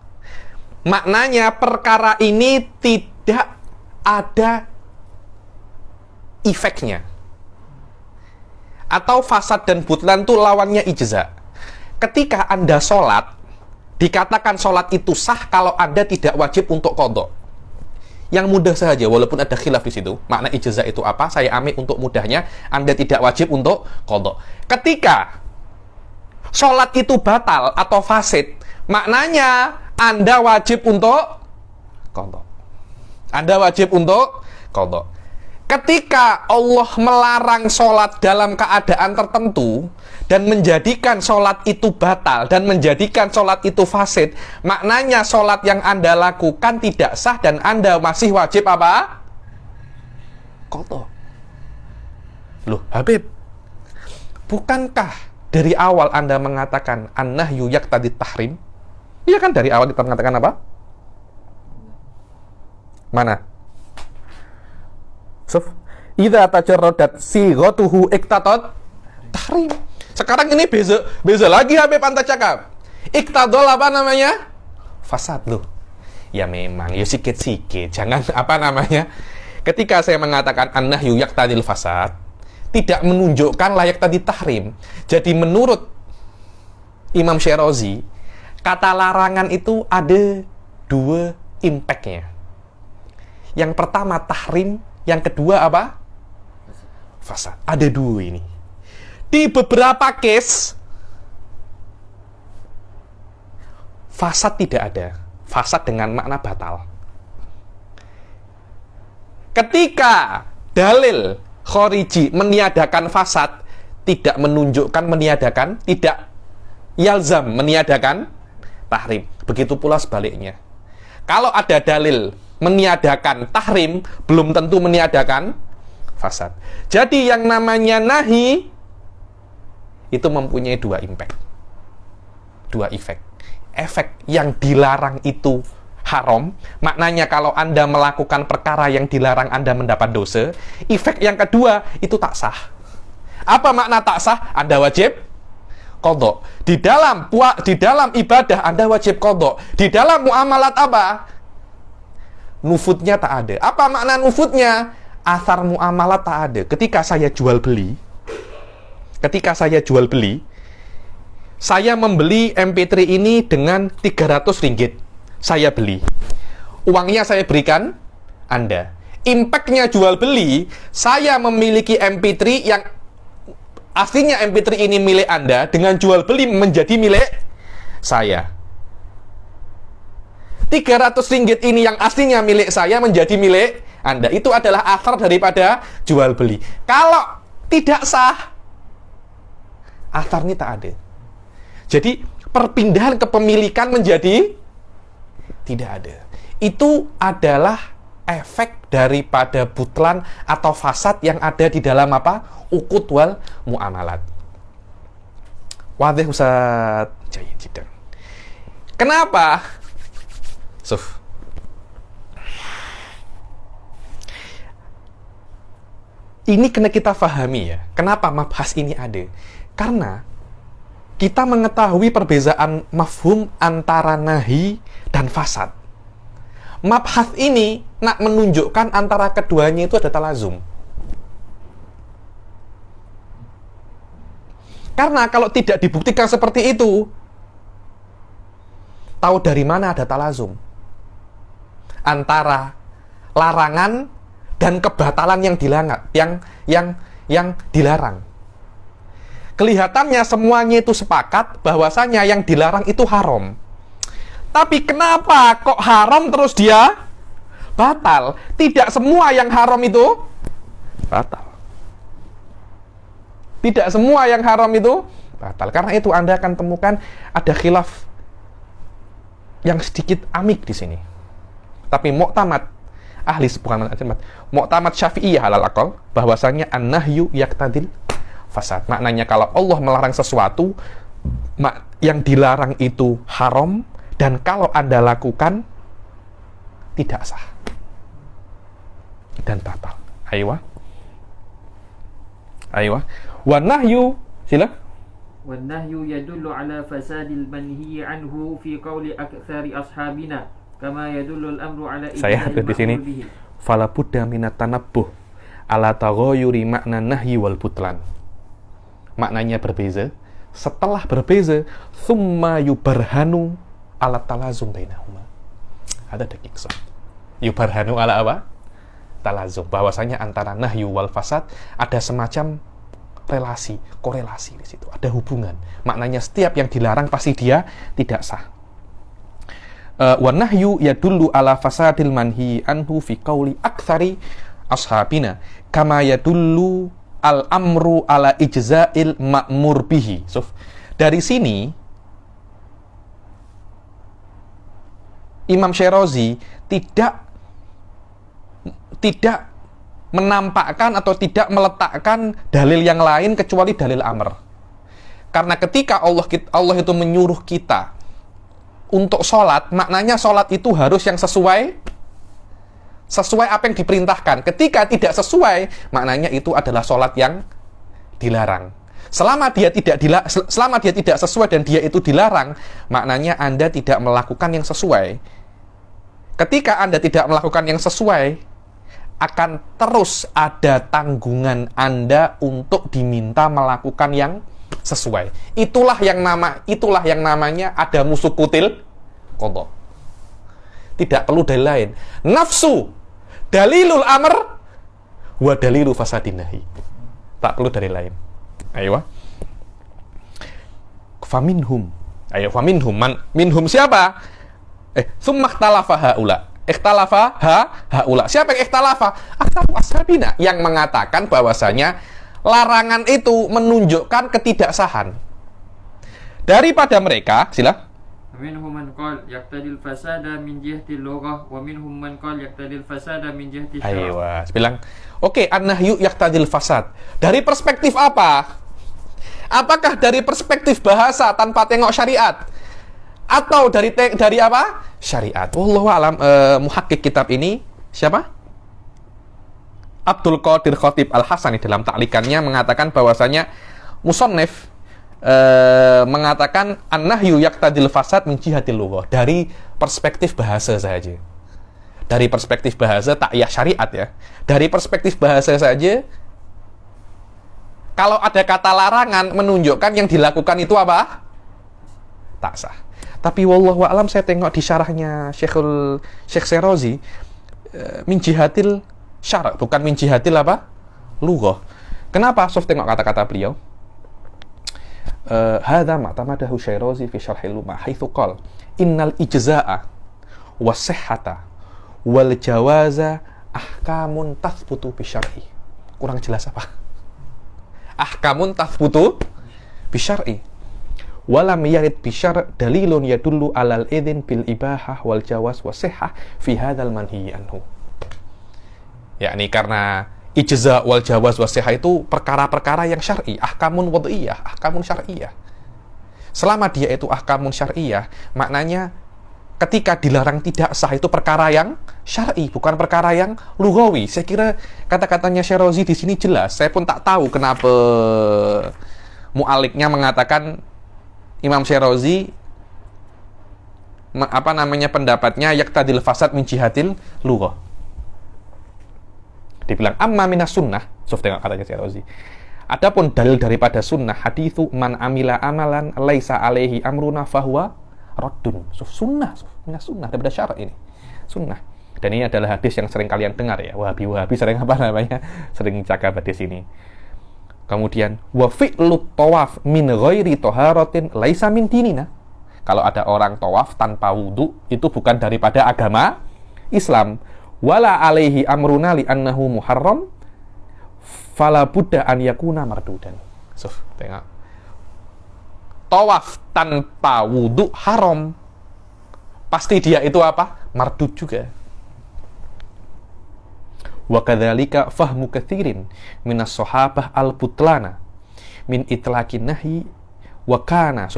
maknanya perkara ini tidak ada efeknya. Atau fasad dan butlan itu lawannya ijza. Ketika Anda sholat, dikatakan sholat itu sah kalau Anda tidak wajib untuk qadha. Yang mudah saja, walaupun ada khilaf di situ, makna ijza itu apa? Saya ambil untuk mudahnya, Anda tidak wajib untuk qadha. Ketika sholat itu batal atau fasid, maknanya Anda wajib untuk qadha. Anda wajib untuk qadha. Ketika Allah melarang sholat dalam keadaan tertentu dan menjadikan sholat itu batal dan menjadikan sholat itu fasid, maknanya sholat yang Anda lakukan tidak sah dan Anda masih wajib apa? Qadha. Loh, Habib, bukankah dari awal Anda mengatakan an-nahyu yaqtadi tahrim? Iya kan, dari awal kita mengatakan apa? Mana? Suf, idza tajarradat sighatuhu iktadat tahrim. Sekarang ini beza lagi Habib Anta cakap. Iktadol apa namanya? Fasad loh. Ya memang, ya sikit-sikit. Jangan apa namanya? Ketika saya mengatakan an-nahyu yaqtadil fasad, tidak menunjukkan layak tadi tahrim. Jadi menurut Imam Syirazi, kata larangan itu ada dua impact-nya. Yang pertama tahrim, yang kedua apa? Fasad. Ada dua ini. Di beberapa case, fasad tidak ada. Fasad dengan makna batal. Ketika dalil khariji meniadakan fasad, tidak menunjukkan meniadakan, tidak yalzam meniadakan tahrim. Begitu pula sebaliknya. Kalau ada dalil meniadakan tahrim, belum tentu meniadakan fasad. Jadi yang namanya nahi itu mempunyai dua impact, dua efek. Efek yang dilarang itu haram, maknanya kalau Anda melakukan perkara yang dilarang Anda mendapat dosa. Efek yang kedua itu tak sah. Apa makna tak sah? Anda wajib qadha. Di dalam ibadah Anda wajib qadha. Di dalam muamalat apa? Nufudnya tak ada. Apa makna nufudnya? Asar muamalat tak ada. Ketika saya jual beli, saya membeli MP3 ini dengan 300 ringgit. Saya beli. Uangnya saya berikan Anda. Impact-nya jual beli, saya memiliki MP3 yang aslinya MP3 ini milik Anda, dengan jual beli menjadi milik saya. 300 ringgit ini yang aslinya milik saya menjadi milik Anda. Itu adalah asar daripada jual beli. Kalau tidak sah, asar ini tak ada. Jadi perpindahan kepemilikan menjadi tidak ada. Itu adalah efek daripada butlan atau fasad yang ada di dalam apa? Uqud wal muamalat. Wadih Ustaz. Jaya jidang. Kenapa? Suf. Ini kena kita fahami ya. Kenapa mabhas ini ada? Karena kita mengetahui perbezaan mafhum antara nahi dan fasad. Mabhas ini nak menunjukkan antara keduanya itu ada talazum. Karena kalau tidak dibuktikan seperti itu, tahu dari mana ada talazum antara larangan dan kebatalan yang dilarang. Kelihatannya semuanya itu sepakat bahwasanya yang dilarang itu haram. Tapi kenapa kok haram terus dia batal? Tidak semua yang haram itu batal. Tidak semua yang haram itu batal. Karena itu Anda akan temukan ada khilaf yang sedikit amik di sini. Tapi mu'tamad ahli bukan mu'tamad Syafi'iyah alal aqal bahwasanya an-nahyu yaqtadil fasad. Maknanya kalau Allah melarang sesuatu, yang dilarang itu haram, dan kalau Anda lakukan tidak sah dan batal. Aywa. Wa nahyu sila. Wa nahyu yadullu ala fasadil manhi anhu fi qawli aktsari ashabina kama yadullu al-amru ala saya ada di sini. Fala budda minat tanabbuh ala taghayyuri makna nahyi wal butlan. Maknanya berbeza. Setelah berbeza, summa yubarhanu ala talazum bainahuma. Ada dakik so. Yubarhanu ala apa? Talazum. Bahwasanya antara nahyu wal fasad ada semacam relasi, korelasi di situ. Ada hubungan. Maknanya setiap yang dilarang pasti dia tidak sah. Wa nahyu yadullu ala fasadil manhi anhu fi qauli aktsari ashabina kama yadullu al-amru ala ijza'il ma'mur bihi. So, dari sini Imam Syirazi tidak menampakkan atau tidak meletakkan dalil yang lain kecuali dalil amr. Karena ketika Allah itu menyuruh kita untuk sholat, maknanya sholat itu harus yang sesuai apa yang diperintahkan. Ketika tidak sesuai, maknanya itu adalah sholat yang dilarang. Selama dia tidak sesuai dan dia itu dilarang, maknanya Anda tidak melakukan yang sesuai. Ketika Anda tidak melakukan yang sesuai, akan terus ada tanggungan Anda untuk diminta melakukan yang sesuai. Itulah yang namanya ada musuh kutil qadha. Tidak perlu dalil lain. Nafsu dalilul amr wa dalilu fasadin nahi. Tak perlu dalil lain. Ayo. Faminhum. Ayo faminhum minhum siapa? Summa ikhtalafa haula. Ikhtalafa haula. Siapa yang ikhtalafa? Ashabina yang mengatakan bahwasanya larangan itu menunjukkan ketidaksahan. Daripada mereka, sila. Minhum man qala yaqtadil fasada min jihati lughah wa minhum man qala yaqtadil fasada min jihati syara'. Aywa, bilang, oke, an-nahyu yaqtadil fasad. Dari perspektif apa? Apakah dari perspektif bahasa tanpa tengok syariat? Atau dari apa? Syariat. Wallahu a'lam. Muhakkik kitab ini siapa? Abdul Qadir Khatib Al-Hasani dalam taklikannya mengatakan bahwasanya musannif mengatakan an-nahyu yaqtadil fasad min jihatil lughah, dari perspektif bahasa saja. Dari perspektif bahasa, tak ya syariat ya. Dari perspektif bahasa saja, kalau ada kata larangan menunjukkan yang dilakukan itu apa? Tak sah. Tapi wallahu a'lam, saya tengok di syarahnya Syekh Syirazi min jihatil syara', bukan min jihatil apa? Lughah. Kenapa? Sof tengok kata-kata beliau. Hadza ma'tamadahu Syirazi fi syarhil lumah haitsu qala innal ijza'a was sihhata wal jawaza ahkamun tathbutu bisyar'i. Kurang jelas apa? Ahkamun tathbutu bisyar'i. Walam yarid bisyar' dalilun yadullu alal idzin bil ibahah wal jawaz wa sihhah fi hadzal manhi anhu. Yakni karena ijza wal jawaz wa sihhah itu perkara-perkara yang syar'i, ahkamun wad'iyah, ahkamun syar'iyah. Selama dia itu ahkamun syar'iyah, maknanya ketika dilarang tidak sah itu perkara yang syar'i, bukan perkara yang lughawi. Saya kira kata-katanya Syirazi di sini jelas. Saya pun tak tahu kenapa mu'aliknya mengatakan Imam Syirazi pendapatnya yaqtadil fasad min jihatil lughah. Dibilang amma minas sunnah, tengok katanya Syirazi. Adapun dalil daripada sunnah, haditsu man amila amalan laisa alaihi amruna fahuwa raddun. Sunnah daripada syarat ini. Sunnah. Dan ini adalah hadis yang sering kalian dengar ya. Wahabi sering sering cakap hadis ini. Kemudian wa fi'lut tawaf min ghairi taharatin laisa min dinina. Kalau ada orang tawaf tanpa wudu, itu bukan daripada agama Islam. Wala alaihi amruna li annahu muharram fala budda an yakuna mardudan. Tengok. Tawaf tanpa wudu haram. Pasti dia itu apa? Mardud juga. Wa kadzalika fahmu katsirin minas sahabah al-butlana min itlaqin nahyi wa kana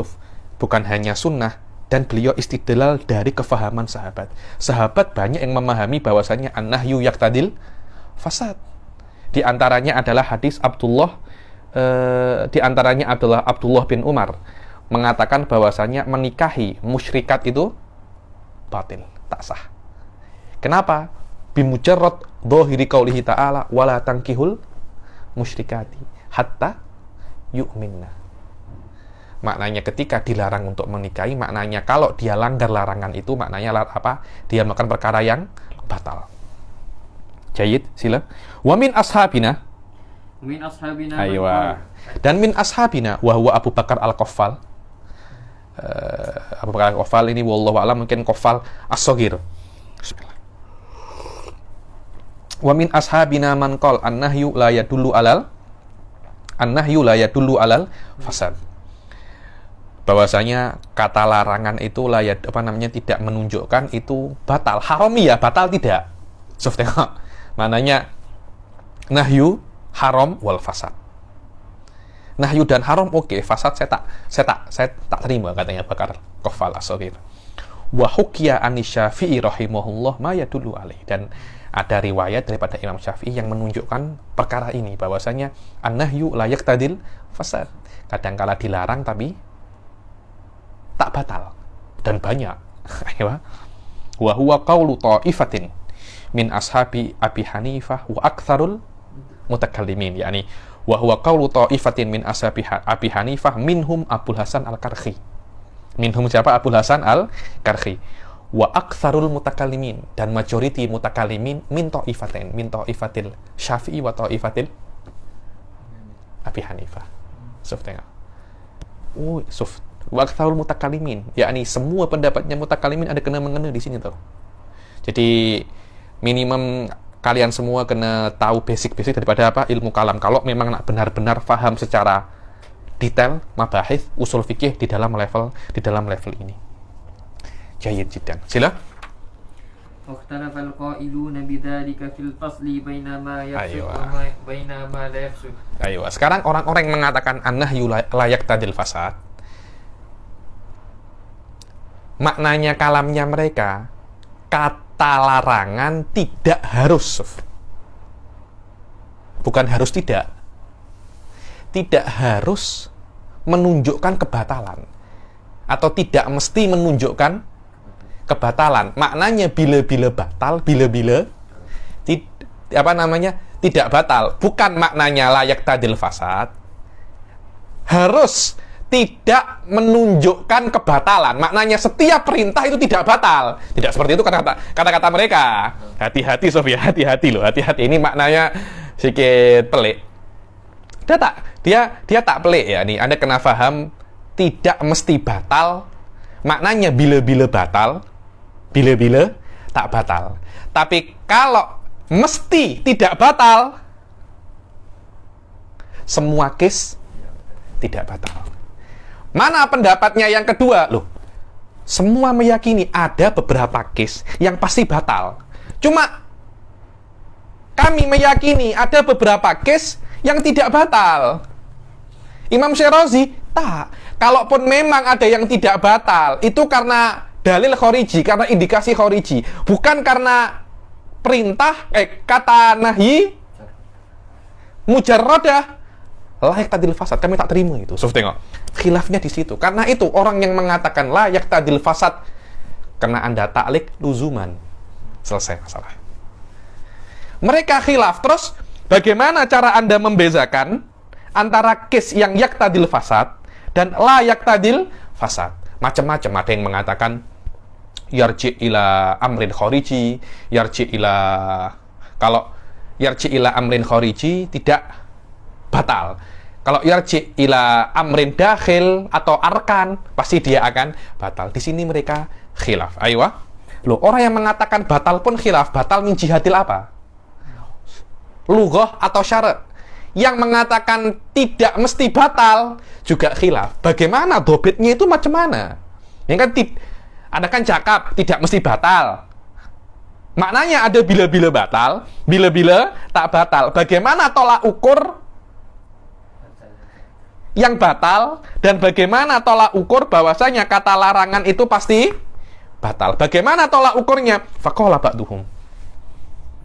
bukan hanya sunnah, dan beliau istidlal dari kefahaman sahabat. Sahabat banyak yang memahami bahwasanya an-nahyu yaqtadil fasad. Di antaranya adalah hadis Abdullah bin Umar mengatakan bahwasanya menikahi musyrikat itu batil, tak sah. Kenapa? Bimujarrad dhahiri qaulihi ta'ala wala tankihul musyrikati hatta yu'minna. Maknanya ketika dilarang untuk menikahi, maknanya kalau dia langgar larangan itu, maknanya apa? Dia melakukan perkara yang batal. Jayid, sila. Wa min ashabina. Aywa. Dan min ashabina wa huwa Abu Bakar Al-Qaffal. Abu Bakar Al-Qaffal ini wallahu a'lam mungkin Qaffal as-Shaghir. Bismillah. Wa min ashabina man qala an-nahyu la yadullu alal fasad. Bahwasanya kata larangan itu tidak menunjukkan itu batal. Haram ya, batal tidak. Tengok. Mananya nahyu haram wal fasad. Nahyu dan haram oke, fasad saya tak terima, katanya Bakar Qaffal as-Shaghir. Wa hukiya an-Syafi'i rahimahullah ma yadullu alaih. Dan ada riwayat daripada Imam Syafi'i yang menunjukkan perkara ini, bahwasanya an-nahyu la yaqtadil fasad. Kadangkala dilarang tapi tak batal, dan banyak. Wa huwa qaulu ta'ifatin min ashabi Abi Hanifah wa aktsarul mutakallimin, yakni wa huwa qaulu ta'ifatin min ashabi Abi Hanifah minhum Abul Hasan Al-Karkhi. Minhum siapa? Abul Hasan Al-Karkhi. Wa aktsarul mutakallimin, dan majority mutakallimin min ta'ifatil Syafi'i wa ta'ifatil Abi Hanifah. Tengok. Wa aktsarul mutakallimin, yakni semua pendapatnya mutakallimin ada kena-mengena di sini tuh. Jadi minimum kalian semua kena tahu basic-basic daripada apa? Ilmu kalam. Kalau memang nak benar-benar faham secara detail mabahith usul fikih di dalam level ini. Jayid jiddan. Sila. Ikhtalafal qailuna bidzalika fil fasli baina ma yafsud wa baina ma la yafsud. Ayo, sekarang orang-orang yang mengatakan an-nahyu la yaqtadil fasad, maknanya kalamnya mereka, kata larangan tidak harus, bukan harus tidak harus menunjukkan kebatalan, atau tidak mesti menunjukkan kebatalan. Maknanya bila-bila batal, bila-bila tidak batal. Bukan maknanya layak tadil fasad harus tidak menunjukkan kebatalan. Maknanya setiap perintah itu tidak batal. Tidak seperti itu kata-kata mereka. Hati-hati Sof ya, hati-hati loh, hati-hati. Ini maknanya sedikit pelik. Dia tak pelik ya. Nih, Anda kena paham tidak mesti batal. Maknanya bila-bila batal, bila-bila tak batal. Tapi kalau mesti tidak batal. Semua case tidak batal. Mana pendapatnya yang kedua? Loh, semua meyakini ada beberapa case yang pasti batal. Cuma kami meyakini ada beberapa case yang tidak batal. Imam Syirazi, tak. Kalaupun memang ada yang tidak batal, itu karena dalil khariji, karena indikasi khariji, bukan karena perintah, kata nahi mujarradah layak tadil fasad. Kami tak terima itu. So, tengok, khilafnya di situ. Karena itu orang yang mengatakan layak tadil fasad, karena Anda taklik luzuman, selesai masalah. Mereka khilaf. Terus bagaimana cara Anda membezakan antara case yang yaktadil fasad dan la yaktadil fasad? Macam-macam. Ada yang mengatakan yarji ila amrin khariji, yarji ila, kalau yarji ila amrin khariji tidak batal. Kalau yarji ila amrin dakhil atau arkan, pasti dia akan batal. Di sini mereka khilaf. Ayo. Loh, orang yang mengatakan batal pun khilaf. Batal min jihadil apa? Lughah atau syarat. Yang mengatakan tidak mesti batal juga khilaf. Bagaimana dobitnya itu macam mana? Yang kan ada kan cakap tidak mesti batal. Maknanya ada bila-bila batal, bila-bila tak batal. Bagaimana tolak ukur yang batal dan bagaimana tolak ukur bahwasanya kata larangan itu pasti batal? Bagaimana tolak ukurnya? Faqala ba'duhum.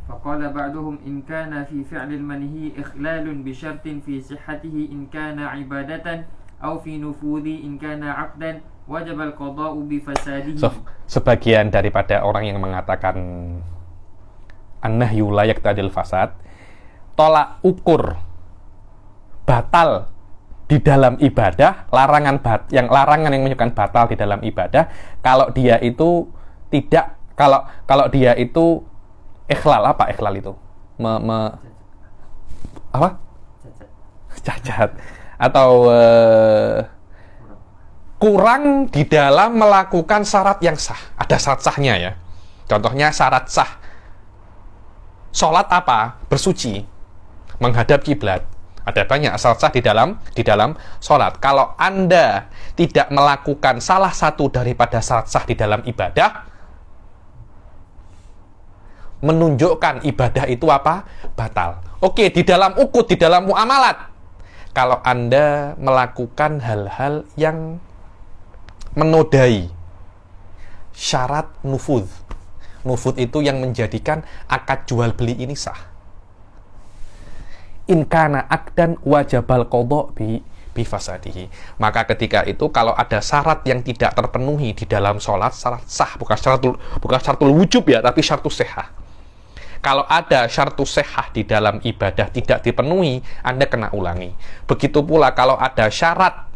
فقال بعضهم إن كان في فعل المنهي إخلال بشرط في صحته إن كان عبادة أو في نفوذ إن كان عقدا وجب القضاء بفساده. Sebagian daripada orang yang mengatakan an-nahyu la yaqtadil fasad, tolak ukur batal di dalam ibadah, larangan yang menunjukkan batal di dalam ibadah, kalau dia itu tidak, kalau dia itu ikhlal. Apa ikhlal itu? Apa? Cacat. Atau kurang di dalam melakukan syarat yang sah. Ada syarat sahnya ya. Contohnya syarat sah sholat apa? Bersuci, menghadap kiblat. Ada banyak syarat sah di dalam sholat. Kalau Anda tidak melakukan salah satu daripada syarat sah di dalam ibadah, menunjukkan ibadah itu apa? Batal. Oke, di dalam ukut, di dalam muamalat, kalau Anda melakukan hal-hal yang menodai syarat nufud. Nufud itu yang menjadikan akad jual beli ini sah. In kana akdan wajabal qadha bi fasadihi. Maka ketika itu kalau ada syarat yang tidak terpenuhi di dalam sholat, syarat sah, bukan syaratul wujub ya, tapi syaratus sihah. Kalau ada syaratus sihah di dalam ibadah tidak dipenuhi, Anda kena ulangi. Begitu pula kalau ada syarat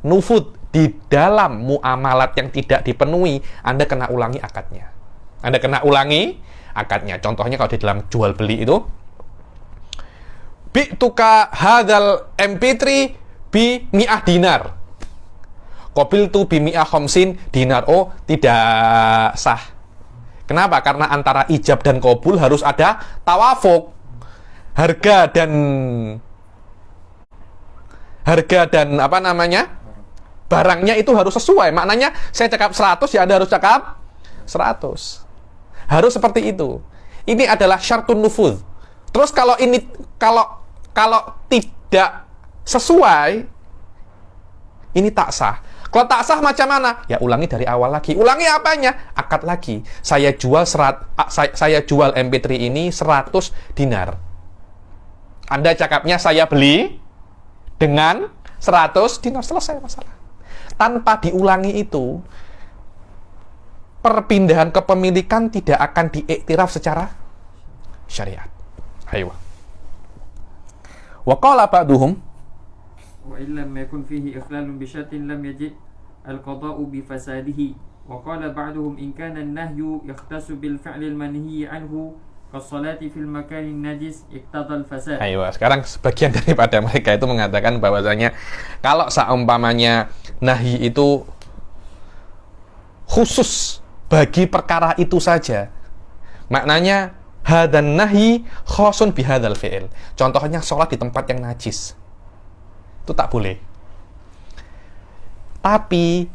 nufud di dalam muamalat yang tidak dipenuhi, Anda kena ulangi akadnya. Anda kena ulangi akadnya. Contohnya kalau di dalam jual beli itu, bi'tuka hadzal MP3 bi mi'ah dinar. Qabiltu bi mi'ah khamsin dinar. Oh, tidak sah. Kenapa? Karena antara ijab dan qabul harus ada tawafuk. Harga dan apa namanya? Barangnya itu harus sesuai. Maknanya saya cakap 100 ya Anda harus cakap 100. Harus seperti itu. Ini adalah syartun nufudz. Terus kalau tidak sesuai, ini tak sah. Kalau tak sah macam mana? Ya ulangi dari awal lagi. Ulangi apanya? Akad lagi. Saya jual MP3 ini 100 dinar. Anda cakapnya saya beli dengan 100 dinar, selesai masalah. Tanpa diulangi itu, perpindahan kepemilikan tidak akan diiktiraf secara syariat. Ayo. Wa qala ba'duhum wa illam yakun fihi ikhlal bi syartin lam yajid al-qada'u bi fasadihi. Wa qala ba'duhum in kana an-nahyu yahtasu bil fi'li al-manhi anhu kas-salati fil makanin najis iqtada al-fasad. Ayo, sekarang sebagian daripada mereka itu mengatakan bahwasanya kalau seumpamanya nahi itu khusus bagi perkara itu saja, maknanya hadan nahi khosun bihadzal fi'il. Contohnya sholat di tempat yang najis. Itu tak boleh. Tapi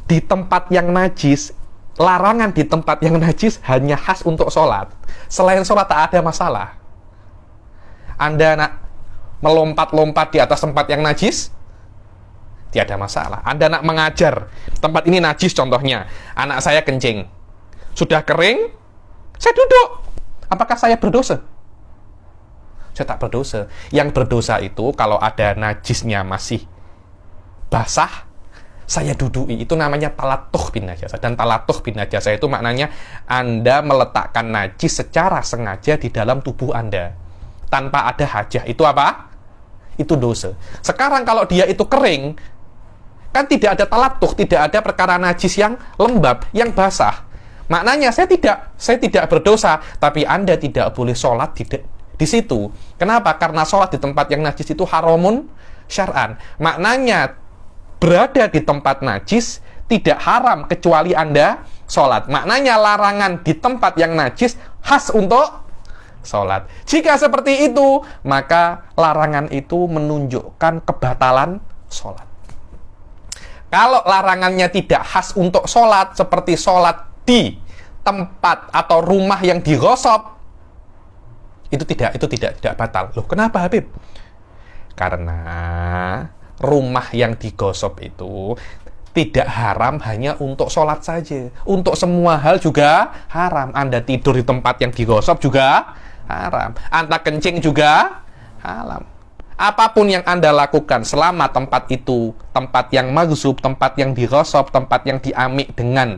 di tempat yang najis, larangan di tempat yang najis hanya khas untuk sholat. Selain sholat tak ada masalah. Anda nak melompat-lompat di atas tempat yang najis, tidak ada masalah. Anda nak mengajar, tempat ini najis contohnya. Anak saya kencing. Sudah kering, saya duduk. Apakah saya berdosa? Saya tak berdosa. Yang berdosa itu kalau ada najisnya masih basah, saya dudui. Itu namanya talatuh bin najasa. Dan talatuh bin najasa itu maknanya Anda meletakkan najis secara sengaja di dalam tubuh Anda tanpa ada hajah. Itu apa? Itu dosa. Sekarang kalau dia itu kering, kan tidak ada talatuh, tidak ada perkara najis yang lembab, yang basah. Maknanya saya tidak berdosa, tapi Anda tidak boleh sholat di situ. Kenapa? Karena sholat di tempat yang najis itu haramun syar'an. Maknanya berada di tempat najis tidak haram kecuali Anda sholat. Maknanya larangan di tempat yang najis khas untuk sholat. Jika seperti itu, maka larangan itu menunjukkan kebatalan sholat. Kalau larangannya tidak khas untuk sholat, seperti sholat di tempat atau rumah yang digosok, itu tidak batal. Loh, kenapa Habib? Karena rumah yang digosok itu tidak haram hanya untuk sholat saja. Untuk semua hal juga haram. Anda tidur di tempat yang digosok juga haram. Anda kencing juga haram. Apapun yang Anda lakukan selama tempat itu tempat yang maghsub, tempat yang digosok, tempat yang diamik dengan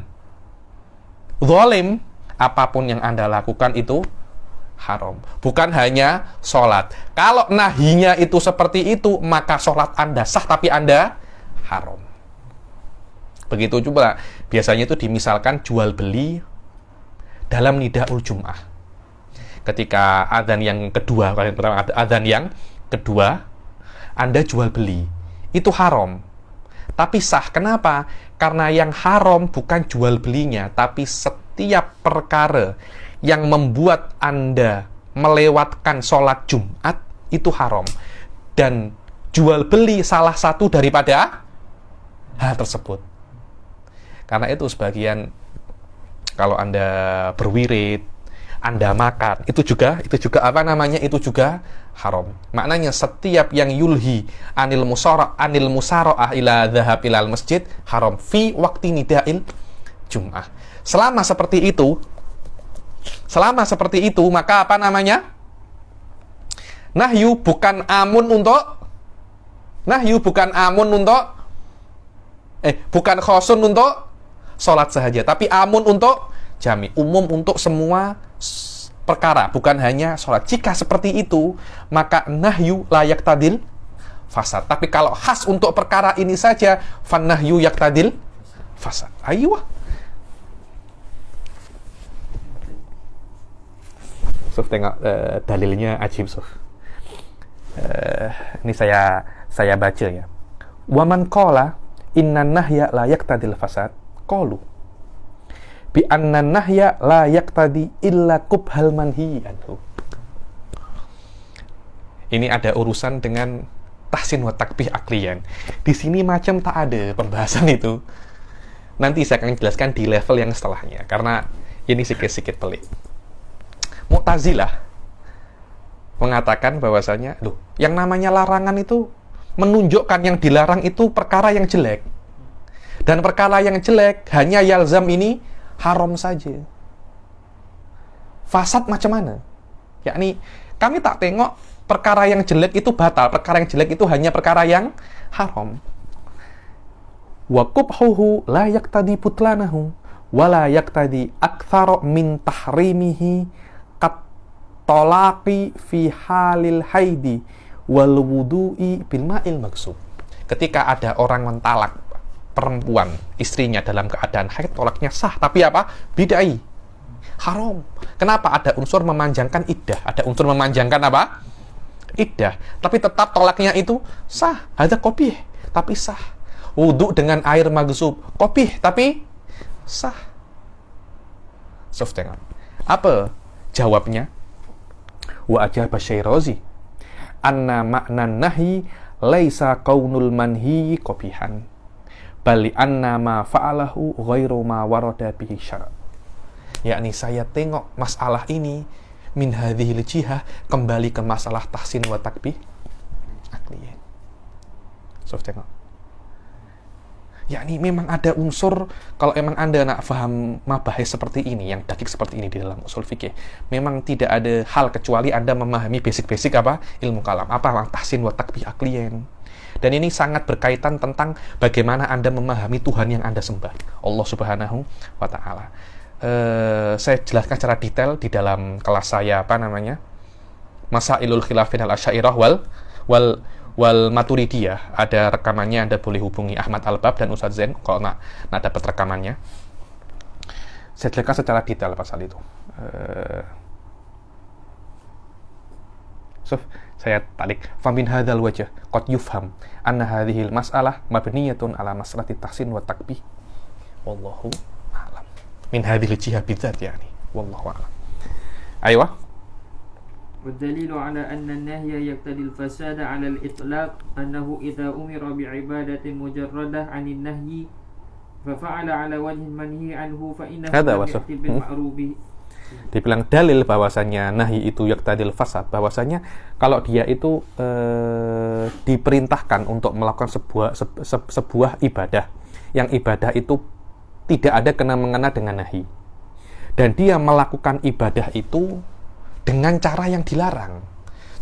zalim, apapun yang Anda lakukan itu haram. Bukan hanya sholat. Kalau nahinya itu seperti itu, maka sholat Anda sah, tapi Anda haram. Begitu juga, biasanya itu dimisalkan jual beli dalam nidaul jum'ah. Ketika adzan yang kedua, kalau yang pertama adzan yang kedua, Anda jual beli, itu haram. Tapi sah. Kenapa? Karena yang haram bukan jual belinya, tapi setiap perkara yang membuat Anda melewatkan sholat Jumat, itu haram. Dan jual beli salah satu daripada hal tersebut. Karena itu sebagian, kalau Anda berwirid, Anda makan, itu juga apa namanya? Itu juga haram. Maknanya setiap yang yulhi anil musara'ah ila dhahab ilal masjid haram fi waktu nida'il jum'ah. Selama seperti itu, maka apa namanya? Nahyu bukan amun bukan khosun untuk sholat sahaja, tapi amun untuk jami, umum untuk semua perkara, bukan hanya sholat. Jika seperti itu, maka nahyu layak tadil fasad. Tapi kalau khas untuk perkara ini saja, fan nahyu yaktadil fasad. Ayo. Suf, tengok dalilnya ajib, Suf. Ini saya baca ya. Waman qala inna nahya la yaktadil fasad qalu bi anna nahya la yaqtadi illa kubhal manhi anhu. Ini ada urusan dengan tahsin wa takbih aklian. Di sini macam tak ada pembahasan itu. Nanti saya akan jelaskan di level yang setelahnya, karena ini sedikit pelik. Mu'tazilah mengatakan bahwasanya, loh, yang namanya larangan itu menunjukkan yang dilarang itu perkara yang jelek. Dan perkara yang jelek hanya yalzam ini haram saja. Fasad macam mana? Yakni kami tak tengok perkara yang jelek itu batal, perkara yang jelek itu hanya perkara yang haram. Wa qubhuhu la yaqtadi putlanahu wa la yaqtadi aktsara min tahrimihi kat talaqi fi halil haidi wal wudu'i bil ma'il maghsub. Ketika ada orang mentalak perempuan, istrinya dalam keadaan haid, tolaknya sah, tapi apa? Bid'ah, haram. Kenapa? Ada unsur memanjangkan iddah, ada unsur memanjangkan apa? Iddah, tapi tetap tolaknya itu sah. Ada kopih, tapi sah. Wudhu dengan air maghsub, kopih, tapi sah. Sof, tengok. Apa Jawabnya, wa ajaba Syirazi anna ma'nan nahyi laisa kaunul manhi qabihan bali anna ma fa'alahu ghairu ma warada bihi syara'. Yakni saya tengok masalah ini min hadhil jihah, kembali ke masalah tahsin wa takbih akliyah. So tengok, yakni memang ada unsur, kalau emang Anda nak faham mabahis seperti ini, yang dakik seperti ini di dalam usul fikih, memang tidak ada hal kecuali Anda memahami basic-basic apa? Ilmu kalam. Apa? Tahsin wa takbih akliyen. Dan ini sangat berkaitan tentang bagaimana Anda memahami Tuhan yang Anda sembah, Allah Subhanahu wa Ta'ala. Saya jelaskan secara detail di dalam kelas saya, Masailul Khilafin al-Asy'ariyah wal Maturidiyah. Ada rekamannya, Anda boleh hubungi Ahmad Albab dan Ustadz Zain kalau nak dapat rekamannya. Saya jelaskan secara detail pasal itu. Saya tarik. Famin hadzal wajh qad yufham anna hadhil mas'alah mabniyatun ala mas'alati tahsin wa takbih. Wallahu a'lam. Min hadhil jihah bidzat yani. Wallahu a'lam. Aywa. والدليل على أن النهي يقتضي الفساد على الإطلاق أنه إذا أمر بعبادة مجردة عن النهي ففعل على وجه المنهي عنه فإنه يأتي بالمعروف. Dibilang dalil bahwasannya nahi itu yaqtadil fasad, bahwasannya kalau dia itu diperintahkan untuk melakukan sebuah ibadah, yang ibadah itu tidak ada kena-mengena dengan nahi, dan dia melakukan ibadah itu dengan cara yang dilarang.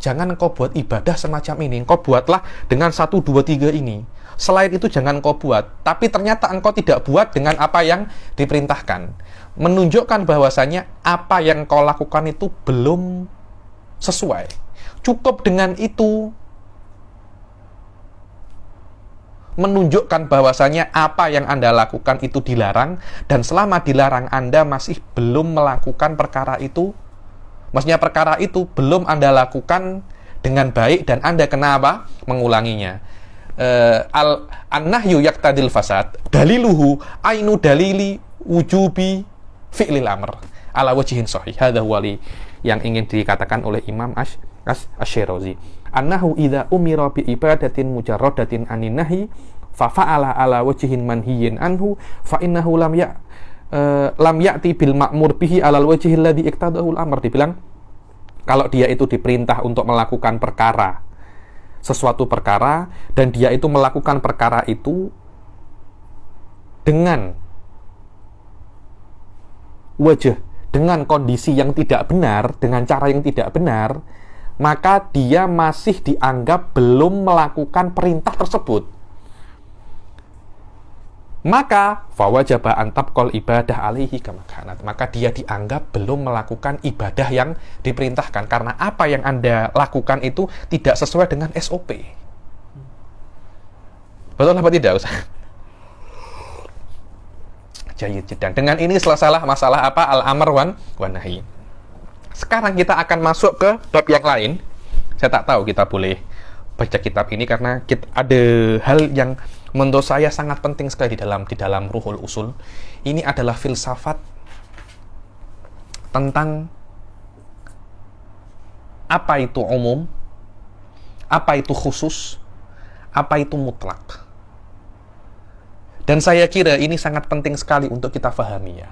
Jangan engkau buat ibadah semacam ini, engkau buatlah dengan 1, 2, 3 ini. Selain itu jangan engkau buat. Tapi ternyata engkau tidak buat dengan apa yang diperintahkan. Menunjukkan bahwasannya apa yang engkau lakukan itu belum sesuai. Cukup dengan itu menunjukkan bahwasannya apa yang Anda lakukan itu dilarang, dan selama dilarang Anda masih belum melakukan perkara itu. Maksudnya perkara itu belum Anda lakukan dengan baik dan Anda kenapa? Mengulanginya. An-nahyu yaqtadil fasad daliluhu ainu dalili wujubi fi'lil amr ala wajhin sahih. Hadha huwa yang ingin dikatakan oleh Imam Asy-Syirazi. Annahu idza umira bi ibadatin mujarradatin anin nahi fa fa'ala ala wajhin manhiyin anhu fa innahu lam ya'ti bil ma'mur bihi alal wajhi alladhi iqtadahu al-amr. Dibilang kalau dia itu diperintah untuk melakukan sesuatu perkara, dan dia itu melakukan perkara itu dengan dengan kondisi yang tidak benar, dengan cara yang tidak benar, maka dia masih dianggap belum melakukan perintah tersebut. Maka fawajaba antabqal ibadah alaihi kama kanat, maka dia dianggap belum melakukan ibadah yang diperintahkan, karena apa yang Anda lakukan itu tidak sesuai dengan SOP. Betul apa tidak, Ustaz? Jayyid jiddan. Dengan ini selesailah masalah apa? Al-amr wan nahi. Sekarang kita akan masuk ke bab yang lain. Saya tak tahu kita boleh baca kitab ini karena ada hal yang menurut saya sangat penting sekali di dalam Ruhul Usul. Ini adalah filsafat tentang apa itu umum, apa itu khusus, apa itu mutlak. Dan saya kira ini sangat penting sekali untuk kita fahami ya.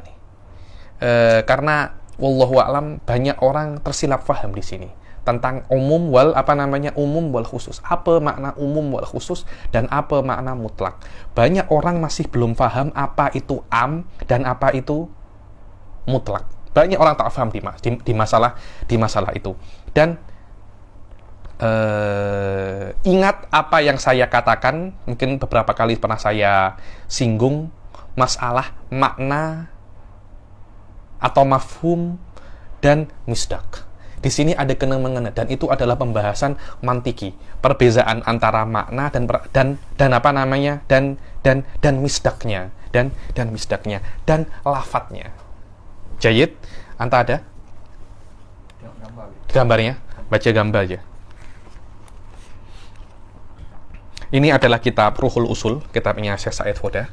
Karena wallahu a'lam banyak orang tersilap faham di sini tentang umum wal khusus. Apa makna umum wal khusus dan apa makna mutlak? Banyak orang masih belum paham apa itu am dan apa itu mutlak. Banyak orang tak paham di masalah itu. Dan ingat apa yang saya katakan, mungkin beberapa kali pernah saya singgung masalah makna atau mafhum dan misdak. Di sini ada kena-mengena, dan itu adalah pembahasan mantiki, perbezaan antara makna dan misdaknya dan misdaknya dan lafadznya. Jayyid, anta ada gambarnya? Baca gambar aja. Ini adalah kitab Ruhul Usul, kitabnya Syekh Said Foda.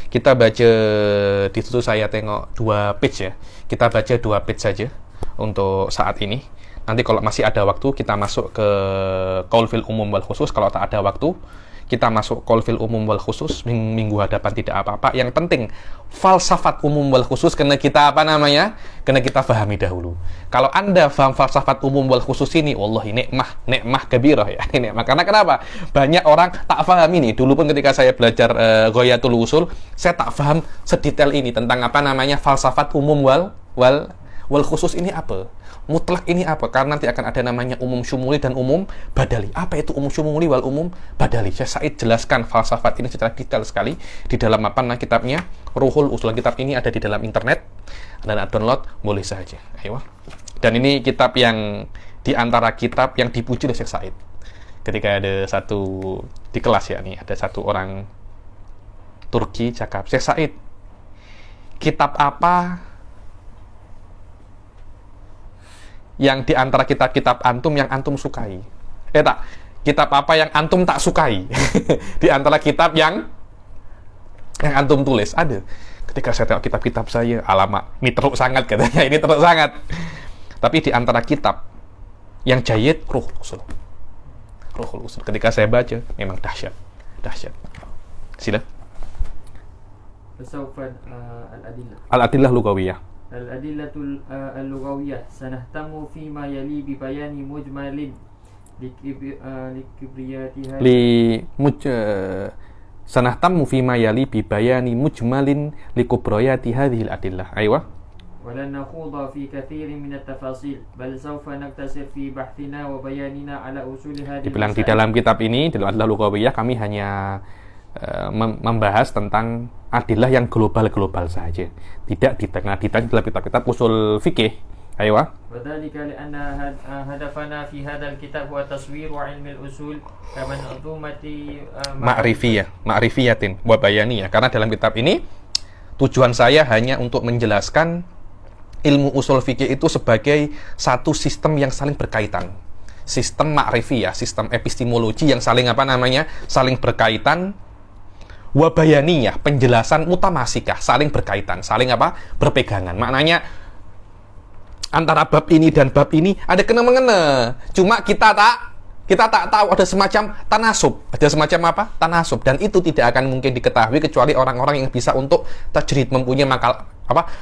Kita baca, di situ saya tengok 2 page ya. Kita baca 2 page saja. untuk saat ini. Nanti kalau masih ada waktu, kita masuk ke qaul fil umum wal khusus. Kalau tak ada waktu, kita masuk qaul fil umum wal khusus. Minggu hadapan tidak apa-apa. Yang penting, falsafat umum wal khusus kena kita kena kita pahami dahulu. Kalau Anda paham falsafat umum wal khusus ini, wallahi nikmah kabirah ya. Nikmah. Karena kenapa? Banyak orang tak paham ini. Dulu pun ketika saya belajar Ghayatul Usul, saya tak paham sedetail ini tentang falsafat umum wal khusus ini apa? Mutlak ini apa? Karena nanti akan ada namanya umum syumuli dan umum badali. Apa itu umum syumuli wal umum badali? Syekh Said jelaskan falsafat ini secara detail sekali di dalam kitabnya Ruhul Usul. Kitab ini ada di dalam internet dan download boleh saja. Ayo. Dan ini kitab yang di antara kitab yang dipuji oleh Syekh Said. Ketika ada satu di kelas ya nih, ada satu orang Turki cakap, "Syekh Said, kitab apa yang di antara kitab-kitab antum yang antum sukai?" Kitab apa yang antum tak sukai? Di antara kitab yang antum tulis. Ada. Ketika saya tengok kitab-kitab saya, alamak, ini teruk sangat katanya, ini teruk sangat. Tapi di antara kitab yang jayid, Ruhul Usul. Ketika saya baca, memang dahsyat. Sila. Al-adillah lugawiyah. Al-adillatul al-lughawiyah sanahtamu fima yali bi bayani mujmalin likibriyatiha sanahtamu fima yali bi bayani mujmalin likubriyati hadhil adillah. Aywa. Walan nakhudha fi kathirin min at-tafasil bal sawfa naktasir fi bahthina wa bayanina ala usul hadhihi. Dibilang di dalam kitab ini, dalam Adillah Lughawiyah, kami hanya membahas tentang adillah yang global-global saja, tidak di tengah dalam kitab-kitab usul fikih. Ayo. Wadzalika li'anna hadafana fi hadzal kitab huwa taswir wa ilmi al-usul kama manzumati ma'rifiyatin wa bayaniyah. Karena dalam kitab ini tujuan saya hanya untuk menjelaskan ilmu usul fikih itu sebagai satu sistem yang saling berkaitan. Sistem ma'rifiyah, sistem epistemologi yang saling saling berkaitan. Wabayaniyah, penjelasan mutamasikah, saling berkaitan, saling berpegangan. Maknanya antara bab ini dan bab ini ada kena-mengena. Cuma kita tak tahu, ada semacam tanasub, tanasub, dan itu tidak akan mungkin diketahui kecuali orang-orang yang bisa untuk tajrid, mempunyai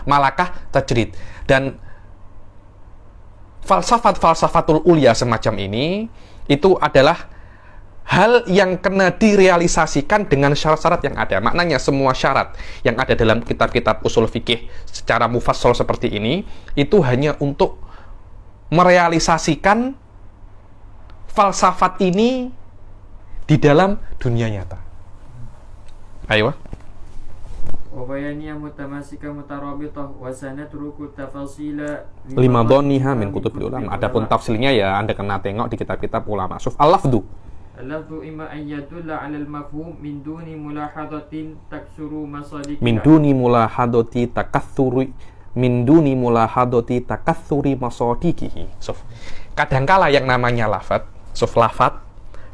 malakah tajrid. Dan falsafatul ulia semacam ini itu adalah hal yang kena direalisasikan dengan syarat-syarat yang ada. Maknanya semua syarat yang ada dalam kitab-kitab usul fikih secara mufassal seperti ini, itu hanya untuk merealisasikan falsafat ini di dalam dunia nyata. Ayo. Wabayaniyah mutamasika mutarabitah wa sanatruku tafasila lima dhaniha min kutubil ulama. Adapun tafsilnya ya Anda kena tengok di kitab-kitab ulama. Suf al-lafdhu. Al-lafdhu imma an yadulla 'ala al-mafhum min duni mulahadatin taksuru masadiqina. Min duni mulahadati takatsuri masadiqihi. Suf. Kadangkala yang namanya lafaz, lafaz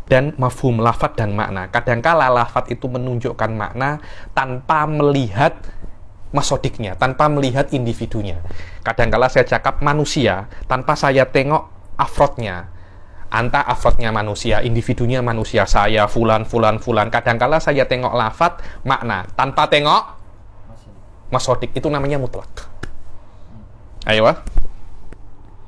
dan mafhum, lafaz dan makna. Kadangkala lafaz itu menunjukkan makna tanpa melihat masodiknya, tanpa melihat individunya. Kadangkala saya cakap manusia tanpa saya tengok afrodnya. Anta afrodnya manusia, individunya manusia, saya fulan. Kadangkala saya tengok lafaz makna tanpa tengok masodik, itu namanya mutlak. Ayo.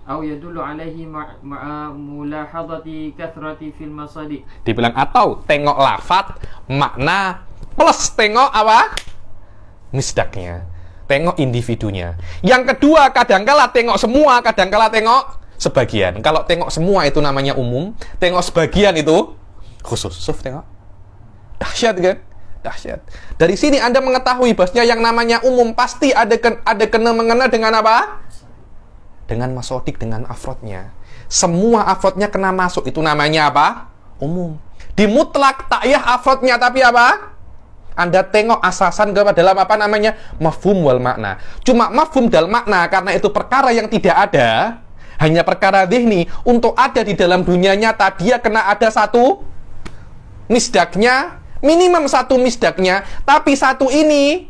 Au yadullu alaihi ma'a mulahadati kathrati fil masadik. Dibilang atau tengok lafaz makna plus tengok misdaknya, tengok individunya. Yang kedua, kadangkala tengok semua, kadangkala tengok sebagian. Kalau tengok semua itu namanya umum, tengok sebagian itu khusus. Tengok. Dahsyat kan? Dahsyat. Dari sini Anda mengetahui bahwasanya yang namanya umum pasti ada kena mengena dengan apa? Dengan masodik, dengan afrodnya. Semua afrodnya kena masuk, itu namanya apa? Umum. Di mutlak tak ya afrodnya, tapi apa? Anda tengok asasan dalam mafhum wal makna. Cuma mafhum dan makna karena itu perkara yang tidak ada, hanya perkara dhihni. Untuk ada di dalam dunia nyata, dia kena ada satu misdaknya, minimum satu misdaknya, tapi satu ini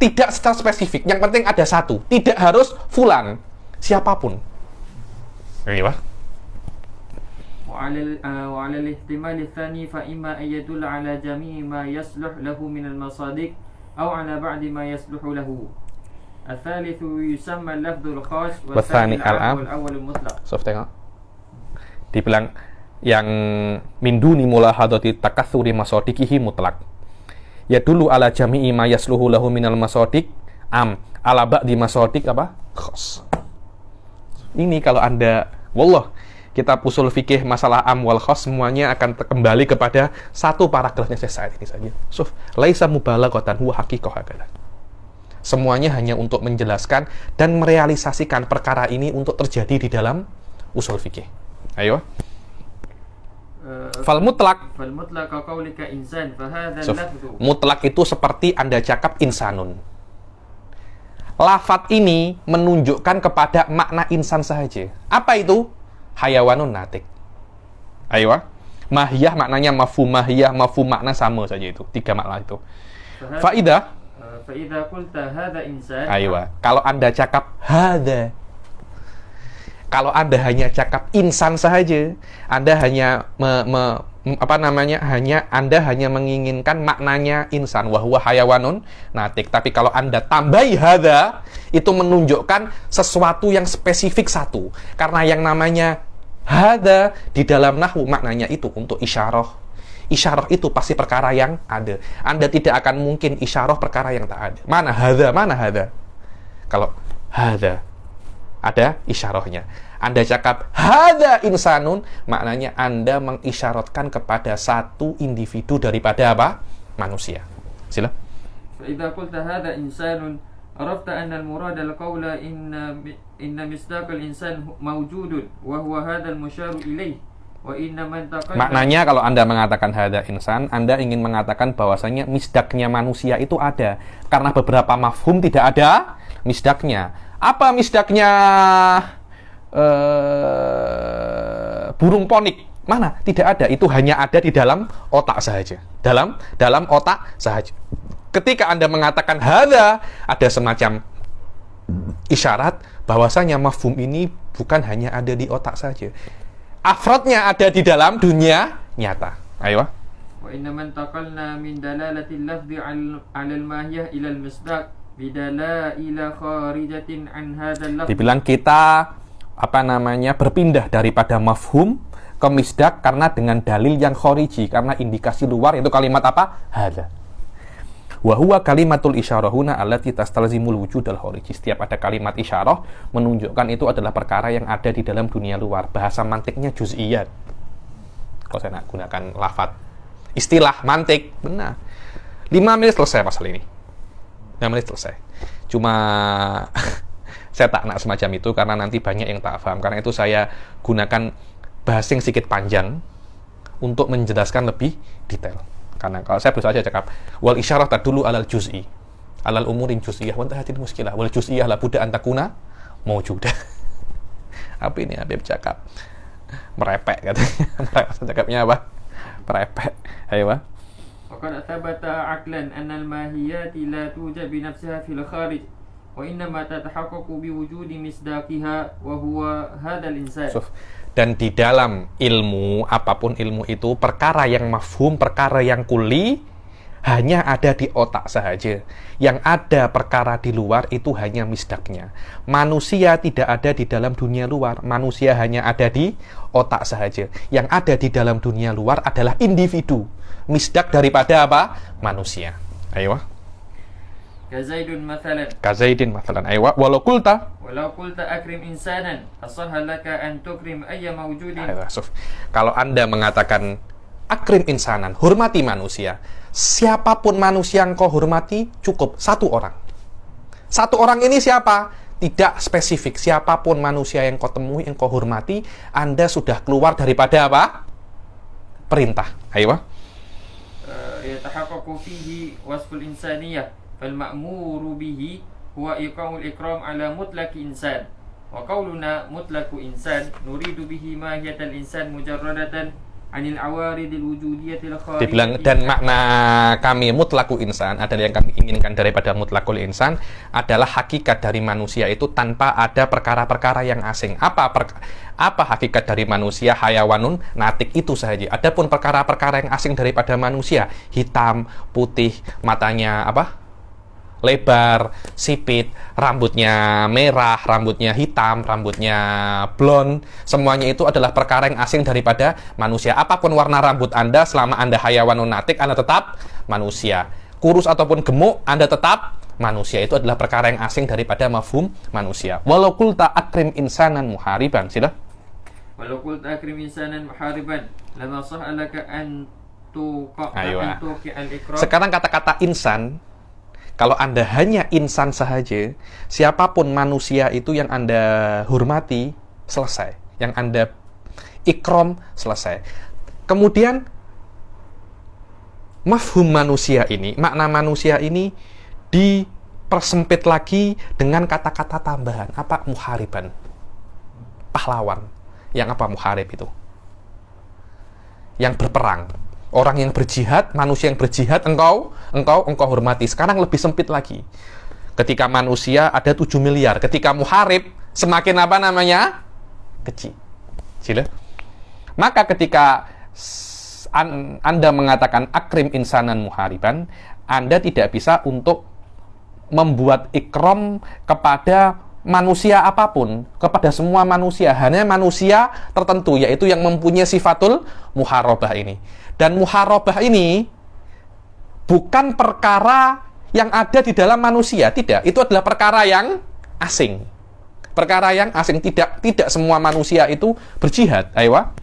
Tidak secara spesifik. Yang penting ada satu. Tidak harus fulan. Siapapun. Iya. وعلى الاحتمال الثاني فإما أن يدل على جميع ما يصلح له من المصادق أو على بعض ما يصلح له. الثالث يسمى اللفظ الخاص والثاني العام والأول المطلق. Tengok. Dibilang yang min duni mulahadati takatsuri masadiqihi mutlak. Ya dulu ala jami'i ma yasluhu lahu minal masadiq am ala ba'di masadiq apa? Khas. Ini kalau Anda wallah kita usul fikih masalah am wal khas semuanya akan kembali kepada satu paragrafnya saya saat ini saja. Laisa mubalaghatan huwa haqiqah hakala. Semuanya hanya untuk menjelaskan dan merealisasikan perkara ini untuk terjadi di dalam usul fikih. Ayo. Fal mutlak qaulika insan fa hadha lafdhu. Mutlak itu seperti Anda cakap insanun. Lafat ini menunjukkan kepada makna insan saja. Apa itu? Hayawanun natik. Ayo. Mahiyah maknanya mafhum, mahiyah mafhum makna sama saja itu. 3 makna itu. Faidah Fa'idha qulta hadha insan. Aywa. Kalau Anda cakap hadha, kalau Anda hanya cakap insan saja, Anda hanya Anda hanya menginginkan maknanya insan, wa huwa hayawanun natik. Tapi kalau Anda tambahi hadha, itu menunjukkan sesuatu yang spesifik satu. Karena yang namanya hadha di dalam nahwu maknanya itu untuk isyarah. Isyarah itu pasti perkara yang ada. Anda tidak akan mungkin isyarah perkara yang tak ada. Mana hadha? Mana hadha? Kalau hadha ada isyarahnya. Anda cakap hadha insanun, maknanya Anda mengisyaratkan kepada satu individu daripada apa? Manusia. Sila. Fa idza qulta hadha insanun arafta anna al-murad al-qawla inna misdaq al-insan mawjudun wa huwa hadha al-musyar ilaih. Maknanya kalau Anda mengatakan hadza insan, Anda ingin mengatakan bahwasanya misdaknya manusia itu ada. Karena beberapa mafhum tidak ada misdaknya. Apa misdaknya burung ponik? Mana? Tidak ada. Itu hanya ada di dalam otak saja. Dalam otak saja. Ketika Anda mengatakan hadza, ada semacam isyarat bahwasanya mafhum ini bukan hanya ada di otak saja. Afrodnya ada di dalam dunia nyata. Ayo. Wa inna man taqalna min dalalati al-lafzi 'ala al-mahiyah ila al-misdaq bidalaila kharijatin an hadzal lafz. Dibilang kita berpindah daripada mafhum ke misdaq karena dengan dalil yang khariji, karena indikasi luar itu kalimat apa? Hadza. Wa huwa kalimatul isyarahuna allati tastalzimul wujud al-khariji. Setiap ada kalimat isyarah menunjukkan itu adalah perkara yang ada di dalam dunia luar. Bahasa mantiknya juz'iyat. Kalau saya nak gunakan lafaz istilah mantik, benar. 5 menit selesai masalah ini. 5 menit selesai. Cuma saya tak nak semacam itu karena nanti banyak yang tak paham. Karena itu saya gunakan bahasa yang sedikit panjang untuk menjelaskan lebih detail. Karena kalau saya bisa aja cakap wal isyarah tadulu alal juz'i alal umurin juz'iyah wa tahatil muskilah wal juz'iyah la budda antakuna mawjudah. Apa ini Habib cakap merepek katanya. Cakapnya apa? Merepek. Ayo Pak. Faqad thabata aqlan anna al-mahiyat la tujad bi nafsiha fil kharij wa inna ma tatahaqqaqu bi wujudi misdaqiha wa huwa hadzal insan. Dan di dalam ilmu, apapun ilmu itu, perkara yang mafhum, perkara yang kuli, hanya ada di otak sahaja. Yang ada perkara di luar itu hanya misdaknya. Manusia tidak ada di dalam dunia luar. Manusia hanya ada di otak sahaja. Yang ada di dalam dunia luar adalah individu. Misdak daripada apa? Manusia. Ayo. Kazaidun mathalan. Kazaidin mathalan. Ayo. Walau kulta akrim insanan asahha laka an tukrim ayya mawjudin. Kalau Anda mengatakan akrim insanan, hormati manusia, siapapun manusia yang kau hormati cukup satu orang. Satu orang ini siapa? Tidak spesifik. Siapapun manusia yang kau temui, yang kau hormati, Anda sudah keluar daripada apa? Perintah. Ayo. Yatahaqqaqu fihi wasful insaniyah fal ma'muru bihi huwa iqamul ikram ala mutlaqi insan wa qauluna mutlaqu insan nuridu bihi mahiyatal insan mujarradatan 'anil 'awaridil wujudiyatil kharijah. Dibilang dan makna kami mutlakul insan adalah yang kami inginkan daripada mutlakul insan adalah hakikat dari manusia itu tanpa ada perkara-perkara yang asing. Apa hakikat dari manusia? Hayawanun natik, itu saja. Adapun perkara-perkara yang asing daripada manusia, hitam, putih, matanya lebar, sipit, rambutnya merah, rambutnya hitam, rambutnya blond, semuanya itu adalah perkara yang asing daripada manusia. Apapun warna rambut Anda, selama Anda hayawanun natik, Anda tetap manusia. Kurus ataupun gemuk, Anda tetap manusia. Itu adalah perkara yang asing daripada mafhum manusia. Walau qulta akrim insanan muhariban. Sila. Walau qulta akrim insanan muhariban lama sah'alaka an tuqi al-ikram. Sekarang kata-kata insan, kalau Anda hanya insan sahaja, siapapun manusia itu yang Anda hormati, selesai. Yang Anda ikram, selesai. Kemudian, mafhum manusia ini, makna manusia ini dipersempit lagi dengan kata-kata tambahan. Apa? Muhariban. Pahlawan. Yang apa muharib itu? Yang berperang. Orang yang berjihad, manusia yang berjihad, engkau hormati. Sekarang lebih sempit lagi. Ketika manusia ada 7 miliar. Ketika muharib, semakin kecil. Sila. Maka ketika Anda mengatakan akrim insanan muhariban, Anda tidak bisa untuk membuat ikram kepada manusia apapun, kepada semua manusia. Hanya manusia tertentu, yaitu yang mempunyai sifatul muharabah ini. Dan muharabah ini bukan perkara yang ada di dalam manusia, tidak. Itu adalah perkara yang asing. Perkara yang asing, tidak semua manusia itu berjihad. Aywa.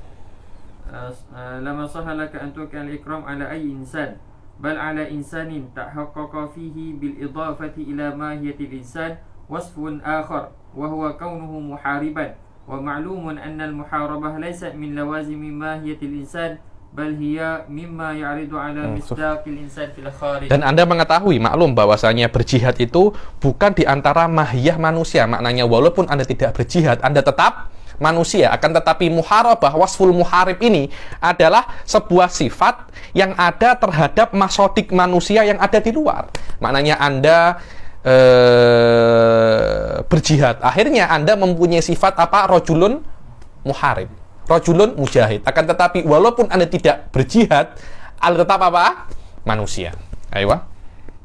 Lama sahalaka an tuqal ikram ala ay insan bal ala insanin tahaqqaqa fihi bil idafati ila mahiyatil insan wasfun akhar wa huwa kaunuhu muhariban wa ma'lumun anna al muharabah laysa min lawazimi mahiyatil insan bal hiya mimma ya'ridu ala misdaqil insan fil kharij. Dan Anda mengetahui, maklum bahwasanya berjihad itu bukan di antara mahiyah manusia. Maknanya walaupun Anda tidak berjihad, Anda tetap manusia. Akan tetapi muharabah, wasful muharib ini adalah sebuah sifat yang ada terhadap masodik manusia yang ada di luar. Maknanya Anda berjihad, akhirnya Anda mempunyai sifat apa? Rajulun muharib, rajulun mujahid. Akan tetapi walaupun Anda tidak berjihad, Anda tetap apa? Manusia. Aywa.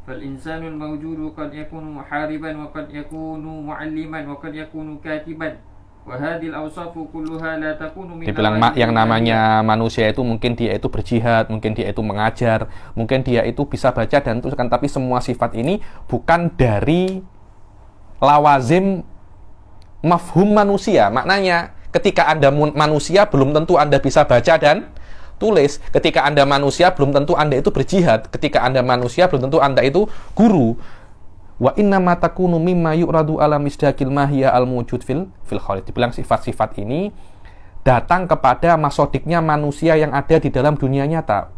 Fal insanul mawjudu qad yakunu muhariban wa qad yakunu mualliman wa qad yakunu katiban. Wa hadhil awsafu kulluha la takunu min. Dibilang yang namanya manusia itu mungkin dia itu berjihad, mungkin dia itu mengajar, mungkin dia itu bisa baca dan tuliskan, tapi semua sifat ini bukan dari lawazim mafhum manusia. Maknanya ketika Anda manusia, belum tentu Anda bisa baca dan tulis. Ketika Anda manusia, belum tentu Anda itu berjihad. Ketika Anda manusia, belum tentu Anda itu guru. Wa inna ma takunu mimma yu'radu ala misdaqil mahiyya al-mujud fil khalid. Dibilang sifat-sifat ini datang kepada masodiknya manusia yang ada di dalam dunia nyata.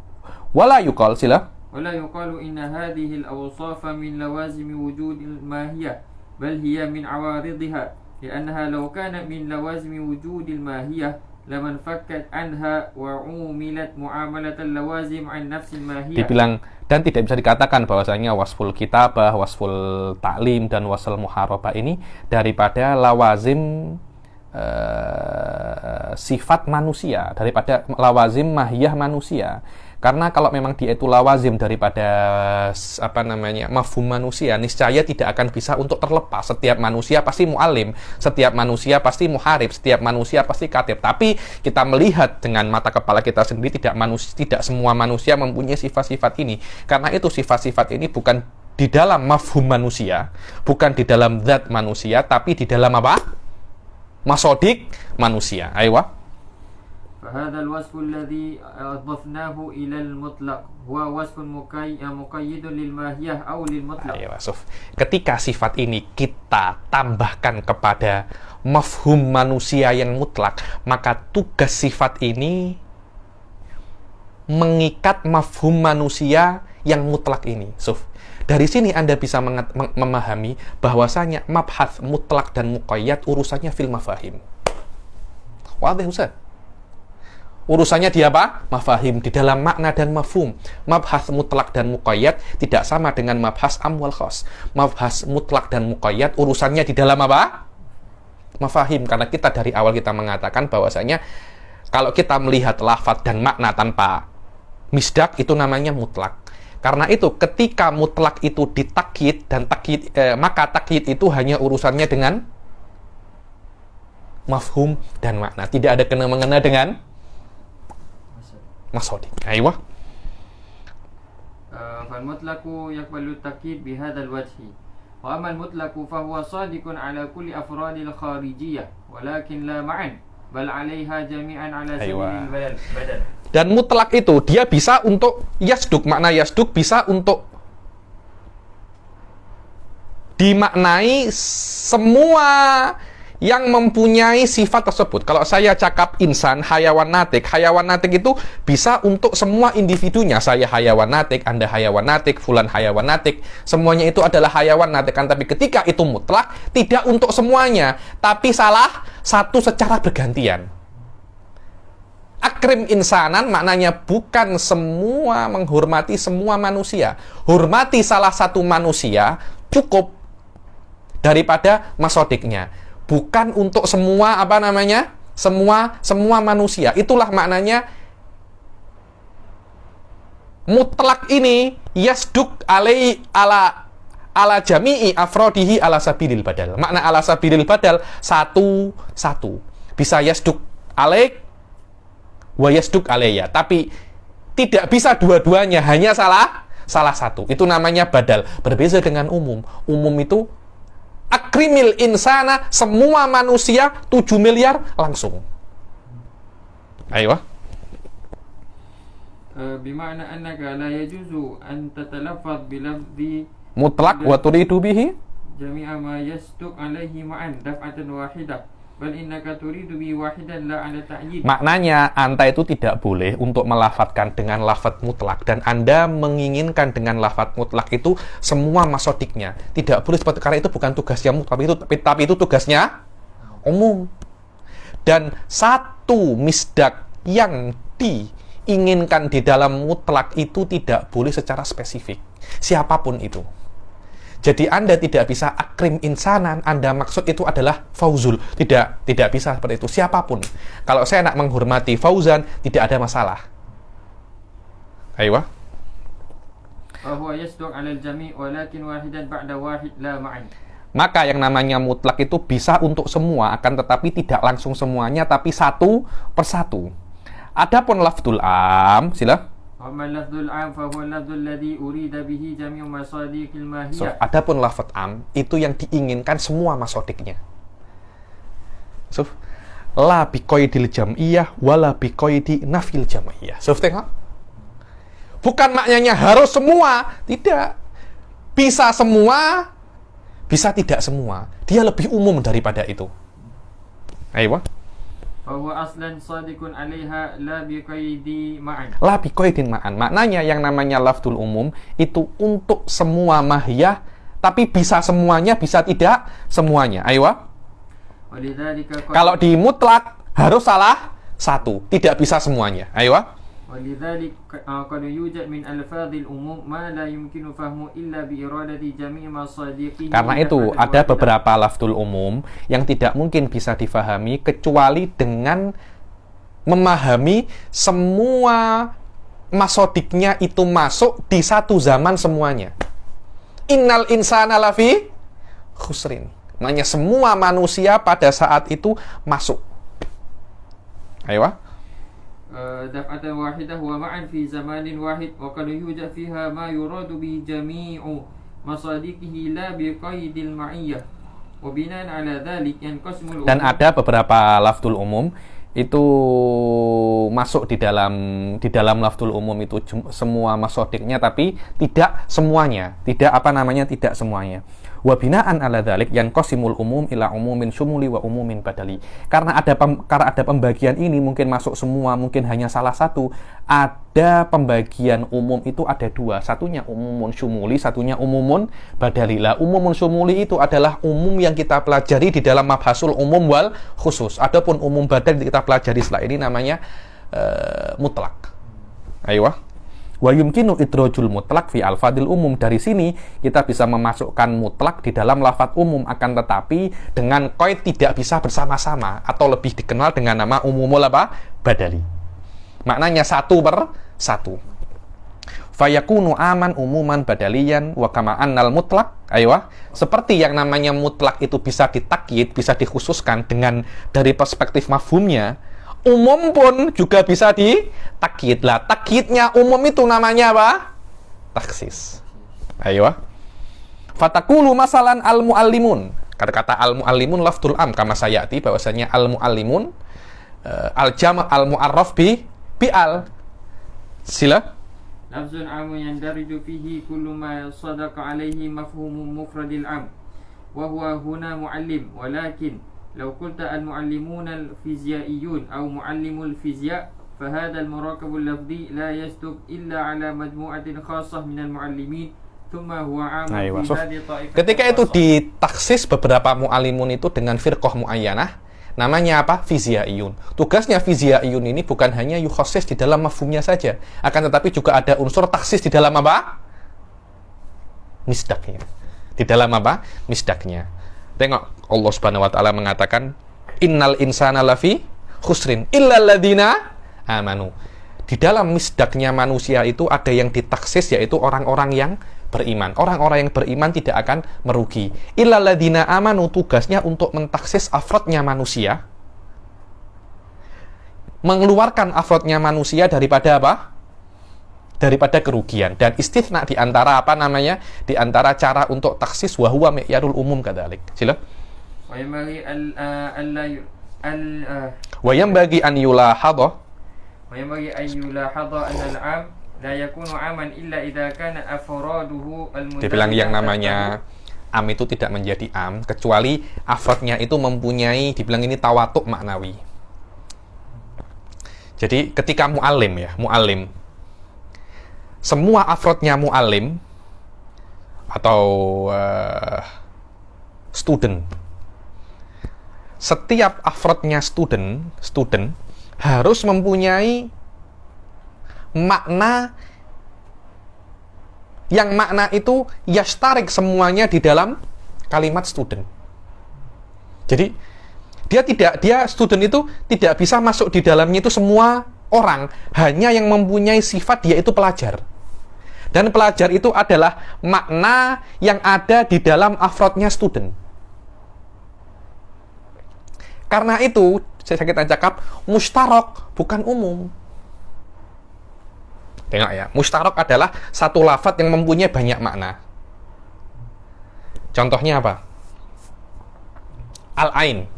Wala yuqal, sila. Wala yuqalu inna hadhihi al-awsafa min lawazimi wujudil mahiyya bal hiya min awaridha. لأنها لو كانت من لوازم وجود الماهية لمن فكت عنها وعوملت معاملة اللوازم عن نفس الماهية. Dibilang, dan tidak bisa dikatakan bahwasanya wasful kitabah, wasful ta'lim dan wasful muharabah ini daripada lawazim sifat manusia, daripada lawazim mahiyah manusia. Karena kalau memang dia itu lawazim daripada mafhum manusia, niscaya tidak akan bisa untuk terlepas. Setiap manusia pasti mu'alim, setiap manusia pasti muharib, setiap manusia pasti katib. Tapi kita melihat dengan mata kepala kita sendiri, tidak semua manusia mempunyai sifat-sifat ini. Karena itu sifat-sifat ini bukan di dalam mafhum manusia, bukan di dalam zat manusia, tapi di dalam apa? Masodik manusia. Aywa. فهذا الوصف الذي أضفناه إلى المطلق هو وصف مقيد للماهية أو للمطلق. Ketika sifat ini kita tambahkan kepada mafhum manusia yang mutlak, maka tugas sifat ini mengikat mafhum manusia yang mutlak ini. Dari sini Anda bisa memahami bahwasanya mabhath mutlak dan muqayyad urusannya fil mafahim. Wadih Ustaz? urusannya di apa? Mafahim, di dalam makna dan mafhum. Mabhas mutlak dan muqayyad tidak sama dengan mabhas am wal khas. Mabhas mutlak dan muqayyad urusannya di dalam apa? Mafahim, karena kita dari awal kita mengatakan bahwasanya kalau kita melihat lafaz dan makna tanpa misdak itu namanya mutlak. Karena itu ketika mutlak itu ditakyid dan maka takyid itu hanya urusannya dengan mafhum dan makna, tidak ada kena-mengena dengan masodik. Ayo. فالمطلق يقبل التأكيد بهذا الوجه وأما المطلق فهو صادق على كل أفراد الخارجية ولكن لا معا بل عليها جميعا على سبيل البدل. Dan mutlak itu dia bisa untuk yasduk, makna yasduk bisa untuk dimaknai semua yang mempunyai sifat tersebut. Kalau saya cakap insan, hayawan natik itu bisa untuk semua individunya. Saya hayawan natik, Anda hayawan natik, fulan hayawan natik, semuanya itu adalah hayawan natik. Tapi ketika itu mutlak, tidak untuk semuanya, tapi salah satu secara bergantian. Akrim insanan maknanya bukan semua menghormati semua manusia. Hormati salah satu manusia cukup daripada masodiknya. Bukan untuk semua semua manusia. Itulah maknanya mutlak ini yasduk ala jami'i afrodihi ala sabilil badal. Makna ala sabilil badal satu. Bisa yasduk alaik wa yasduk alayya, tapi tidak bisa dua-duanya, hanya salah satu. Itu namanya badal. Berbeda dengan umum. Umum itu akrimil insana, semua manusia 7 miliar langsung. Ayo. Bima'na annaka la yajuzu an tatalaffaz bilafzi mutlaq wa turidu bihi jami'a ma yasduq alaihi ma'an daf'atan wahidah. Bal innaka turidu bi wahidan la 'ala ta'yid. Maknanya anta itu tidak boleh untuk melafadzkan dengan lafadz mutlak, dan Anda menginginkan dengan lafadz mutlak itu semua masodiknya. Tidak boleh seperti, karena itu bukan tugasnya mutlak, tapi itu tugasnya umum. Dan satu misdak yang diinginkan di dalam mutlak itu tidak boleh secara spesifik, siapapun itu. Jadi Anda tidak bisa akrim insanan, Anda maksud itu adalah Fauzul. Tidak bisa seperti itu, siapapun. Kalau saya nak menghormati Fauzan, tidak ada masalah. Ayo. Maka yang namanya mutlak itu bisa untuk semua, akan tetapi tidak langsung semuanya, tapi satu persatu. Adapun lafdzul am, sila. Adapun lafadz am itu yang diinginkan semua masodiknya. La biqaidil jam'iyah wala biqaidi nafil jam'iyah. Tengok. Bukan maknanya harus semua, tidak. Bisa semua, bisa tidak semua. Dia lebih umum daripada itu. Ayo. La biqaidin ma'an. Maknanya yang namanya lafdzul umum itu untuk semua mahiyah, tapi bisa semuanya, bisa tidak semuanya. Ayo. Kalau di mutlak harus salah satu, tidak bisa semuanya. Ayo. Karena itu ada beberapa lafdzul umum yang tidak mungkin bisa difahami kecuali dengan memahami semua masodiknya itu masuk di satu zaman semuanya. Innal insana lafi khusrin. Maknanya semua manusia pada saat itu masuk. Ayo. دفعة واحدة ومعا في زمان واحد وقد يوجد فيها ما يراد به جميع مصادقه لا بقيد المعية وبناء على ذلك ينقسم. Dan ada beberapa lafdzul umum itu masuk di dalam lafdzul umum itu semua masodiknya, tapi tidak semuanya, tidak semuanya. Wa binaan ala dzalik yanqasimul umum ila umumin syumuli wa umumin badali. Karena ada pembagian ini, mungkin masuk semua, mungkin hanya salah satu. Ada pembagian umum itu ada dua, satunya umumun syumuli, satunya umumun badali. Lah umumun syumuli itu adalah umum yang kita pelajari di dalam mabhasul umum wal khusus. Adapun umum badal yang kita pelajari setelah ini namanya mutlak. Ayo. Wa yumkinu idrajul mutlak fi alfadil umum. Dari sini kita bisa memasukkan mutlak di dalam lafadz umum, akan tetapi dengan qaid tidak bisa bersama-sama, atau lebih dikenal dengan nama umumul badali. Maknanya satu per satu. Fayakunu aman umuman badaliyan wa kama annal mutlak. Ayo, seperti yang namanya mutlak itu bisa ditakyid, bisa dikhususkan dengan dari perspektif mafhumnya, umum pun juga bisa ditakyid. Lah, takyidnya umum itu namanya apa? Taksis. Ayo. Fatakulu masalan al-muallimun. Kata-kata al-muallimun lafdul am kama sayati, bahwasanya al-muallimun al-jama' al-mu'arraf bi al. Sila. Lafzun amun yandariju fihi kullu ma sadaqa alaihi mafhumu mufradil am wa huwa huna muallim, walakin law qulta al muallimuna al fizyaiyun aw muallimul fizya fahadha al murakab al lafzi la yasduq illa ala majmu'atin khassah min al muallimin thumma huwa am fi hadhihi ta'ifah. Ketika itu ditaksis beberapa muallimun itu dengan firqah muayyanah, namanya apa? Fizyaiyun. Tugasnya fizyaiyun ini bukan hanya yukhassis di dalam mafhumnya saja, akan tetapi juga ada unsur taksis di dalam apa? Misdaknya. Di dalam apa? Misdaknya. Tengok, Allah Subhanahu wa taala mengatakan, "Innal insana lafi khusrin illa alladziina amanu." Di dalam misdaknya manusia itu ada yang ditaksis, yaitu orang-orang yang beriman. Orang-orang yang beriman tidak akan merugi. Illal ladzina amanu, tugasnya untuk mentaksis afrodnya manusia, mengeluarkan afrodnya manusia daripada apa? Daripada kerugian. Dan istitsna di antara apa namanya? Di antara cara untuk taksis wa huwa mi'yarul umum kadzalik. Sila. Wa yanbaghi an yulahadha anna al-'am la yakunu aman illa idza kana afraduhu al-mudallil. Dibilang yang namanya am itu tidak menjadi am kecuali afrodnya itu mempunyai, dibilang ini tawatuk maknawi. Jadi ketika muallim ya, muallim, semua afrodnya muallim atau student, setiap afrodnya student harus mempunyai makna, yang makna itu yastarik semuanya di dalam kalimat student. Jadi dia student itu tidak bisa masuk di dalamnya itu semua orang, hanya yang mempunyai sifat dia itu pelajar. Dan pelajar itu adalah makna yang ada di dalam afrodnya student. Karena itu kita cakap mustarok bukan umum. Tengok ya, mustarok adalah satu lafadz yang mempunyai banyak makna. Contohnya apa? Al-ain.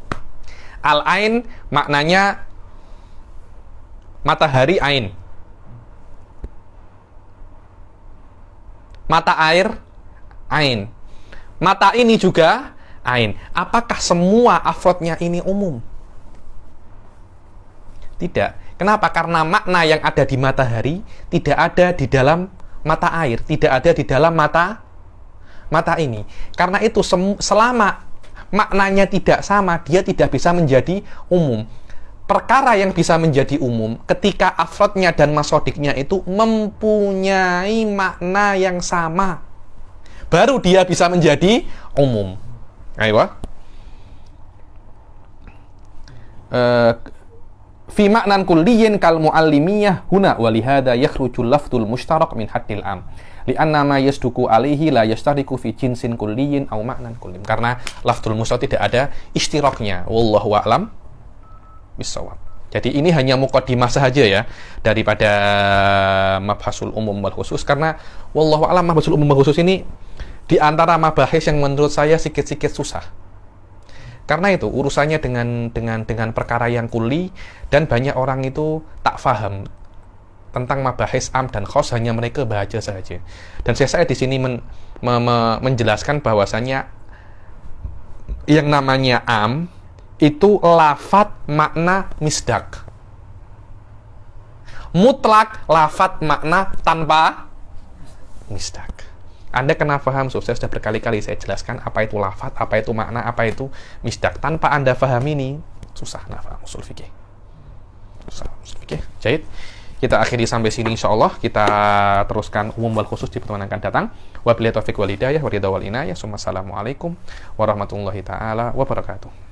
Al-ain maknanya matahari ain. Mata air ain. Mata ini juga ain. Apakah semua afrodnya ini umum? Tidak. Kenapa? Karena makna yang ada di matahari tidak ada di dalam mata air, tidak ada di dalam mata ini. Karena itu selama maknanya tidak sama, dia tidak bisa menjadi umum. Perkara yang bisa menjadi umum ketika afrodnya dan masodiknya itu mempunyai makna yang sama, baru dia bisa menjadi umum. Ayo. Fi ma'nan kulliyin kal muallimiyah huna wa lihada yakhrujul lafdul mushtarak min haddil am li'anna ma yasduku alaihi la yastariku fi jinsin kulliyin aw ma'nan kullim. Karena lafdul mushtarak tidak ada istiraknya. Wallahu a'lam bissawab. Jadi ini hanya muqaddimah saja ya daripada mabhasul umum wal khusus, karena wallahu a'lam mabhasul umum wal khusus ini di antara mabahis yang menurut saya sedikit susah. Karena itu urusannya dengan perkara yang kuli, dan banyak orang itu tak faham tentang mabahis am dan khos, hanya mereka baca saja. Dan saya di sini menjelaskan bahwasanya yang namanya am itu lafadz makna misdak. Mutlak lafadz makna tanpa misdak. Anda kena paham, saya sudah berkali-kali saya jelaskan apa itu lafadz, apa itu makna, apa itu misdak. Tanpa Anda paham ini, susah nafaham usul fikih. Susah usul fikih. Jahit. Kita akhiri sampai sini insyaallah. Kita teruskan umum wal khusus di pertemuan yang akan datang. Wabillahi taufiq wal hidayah wa ridha wal inayah. Assalamualaikum warahmatullahi taala wabarakatuh.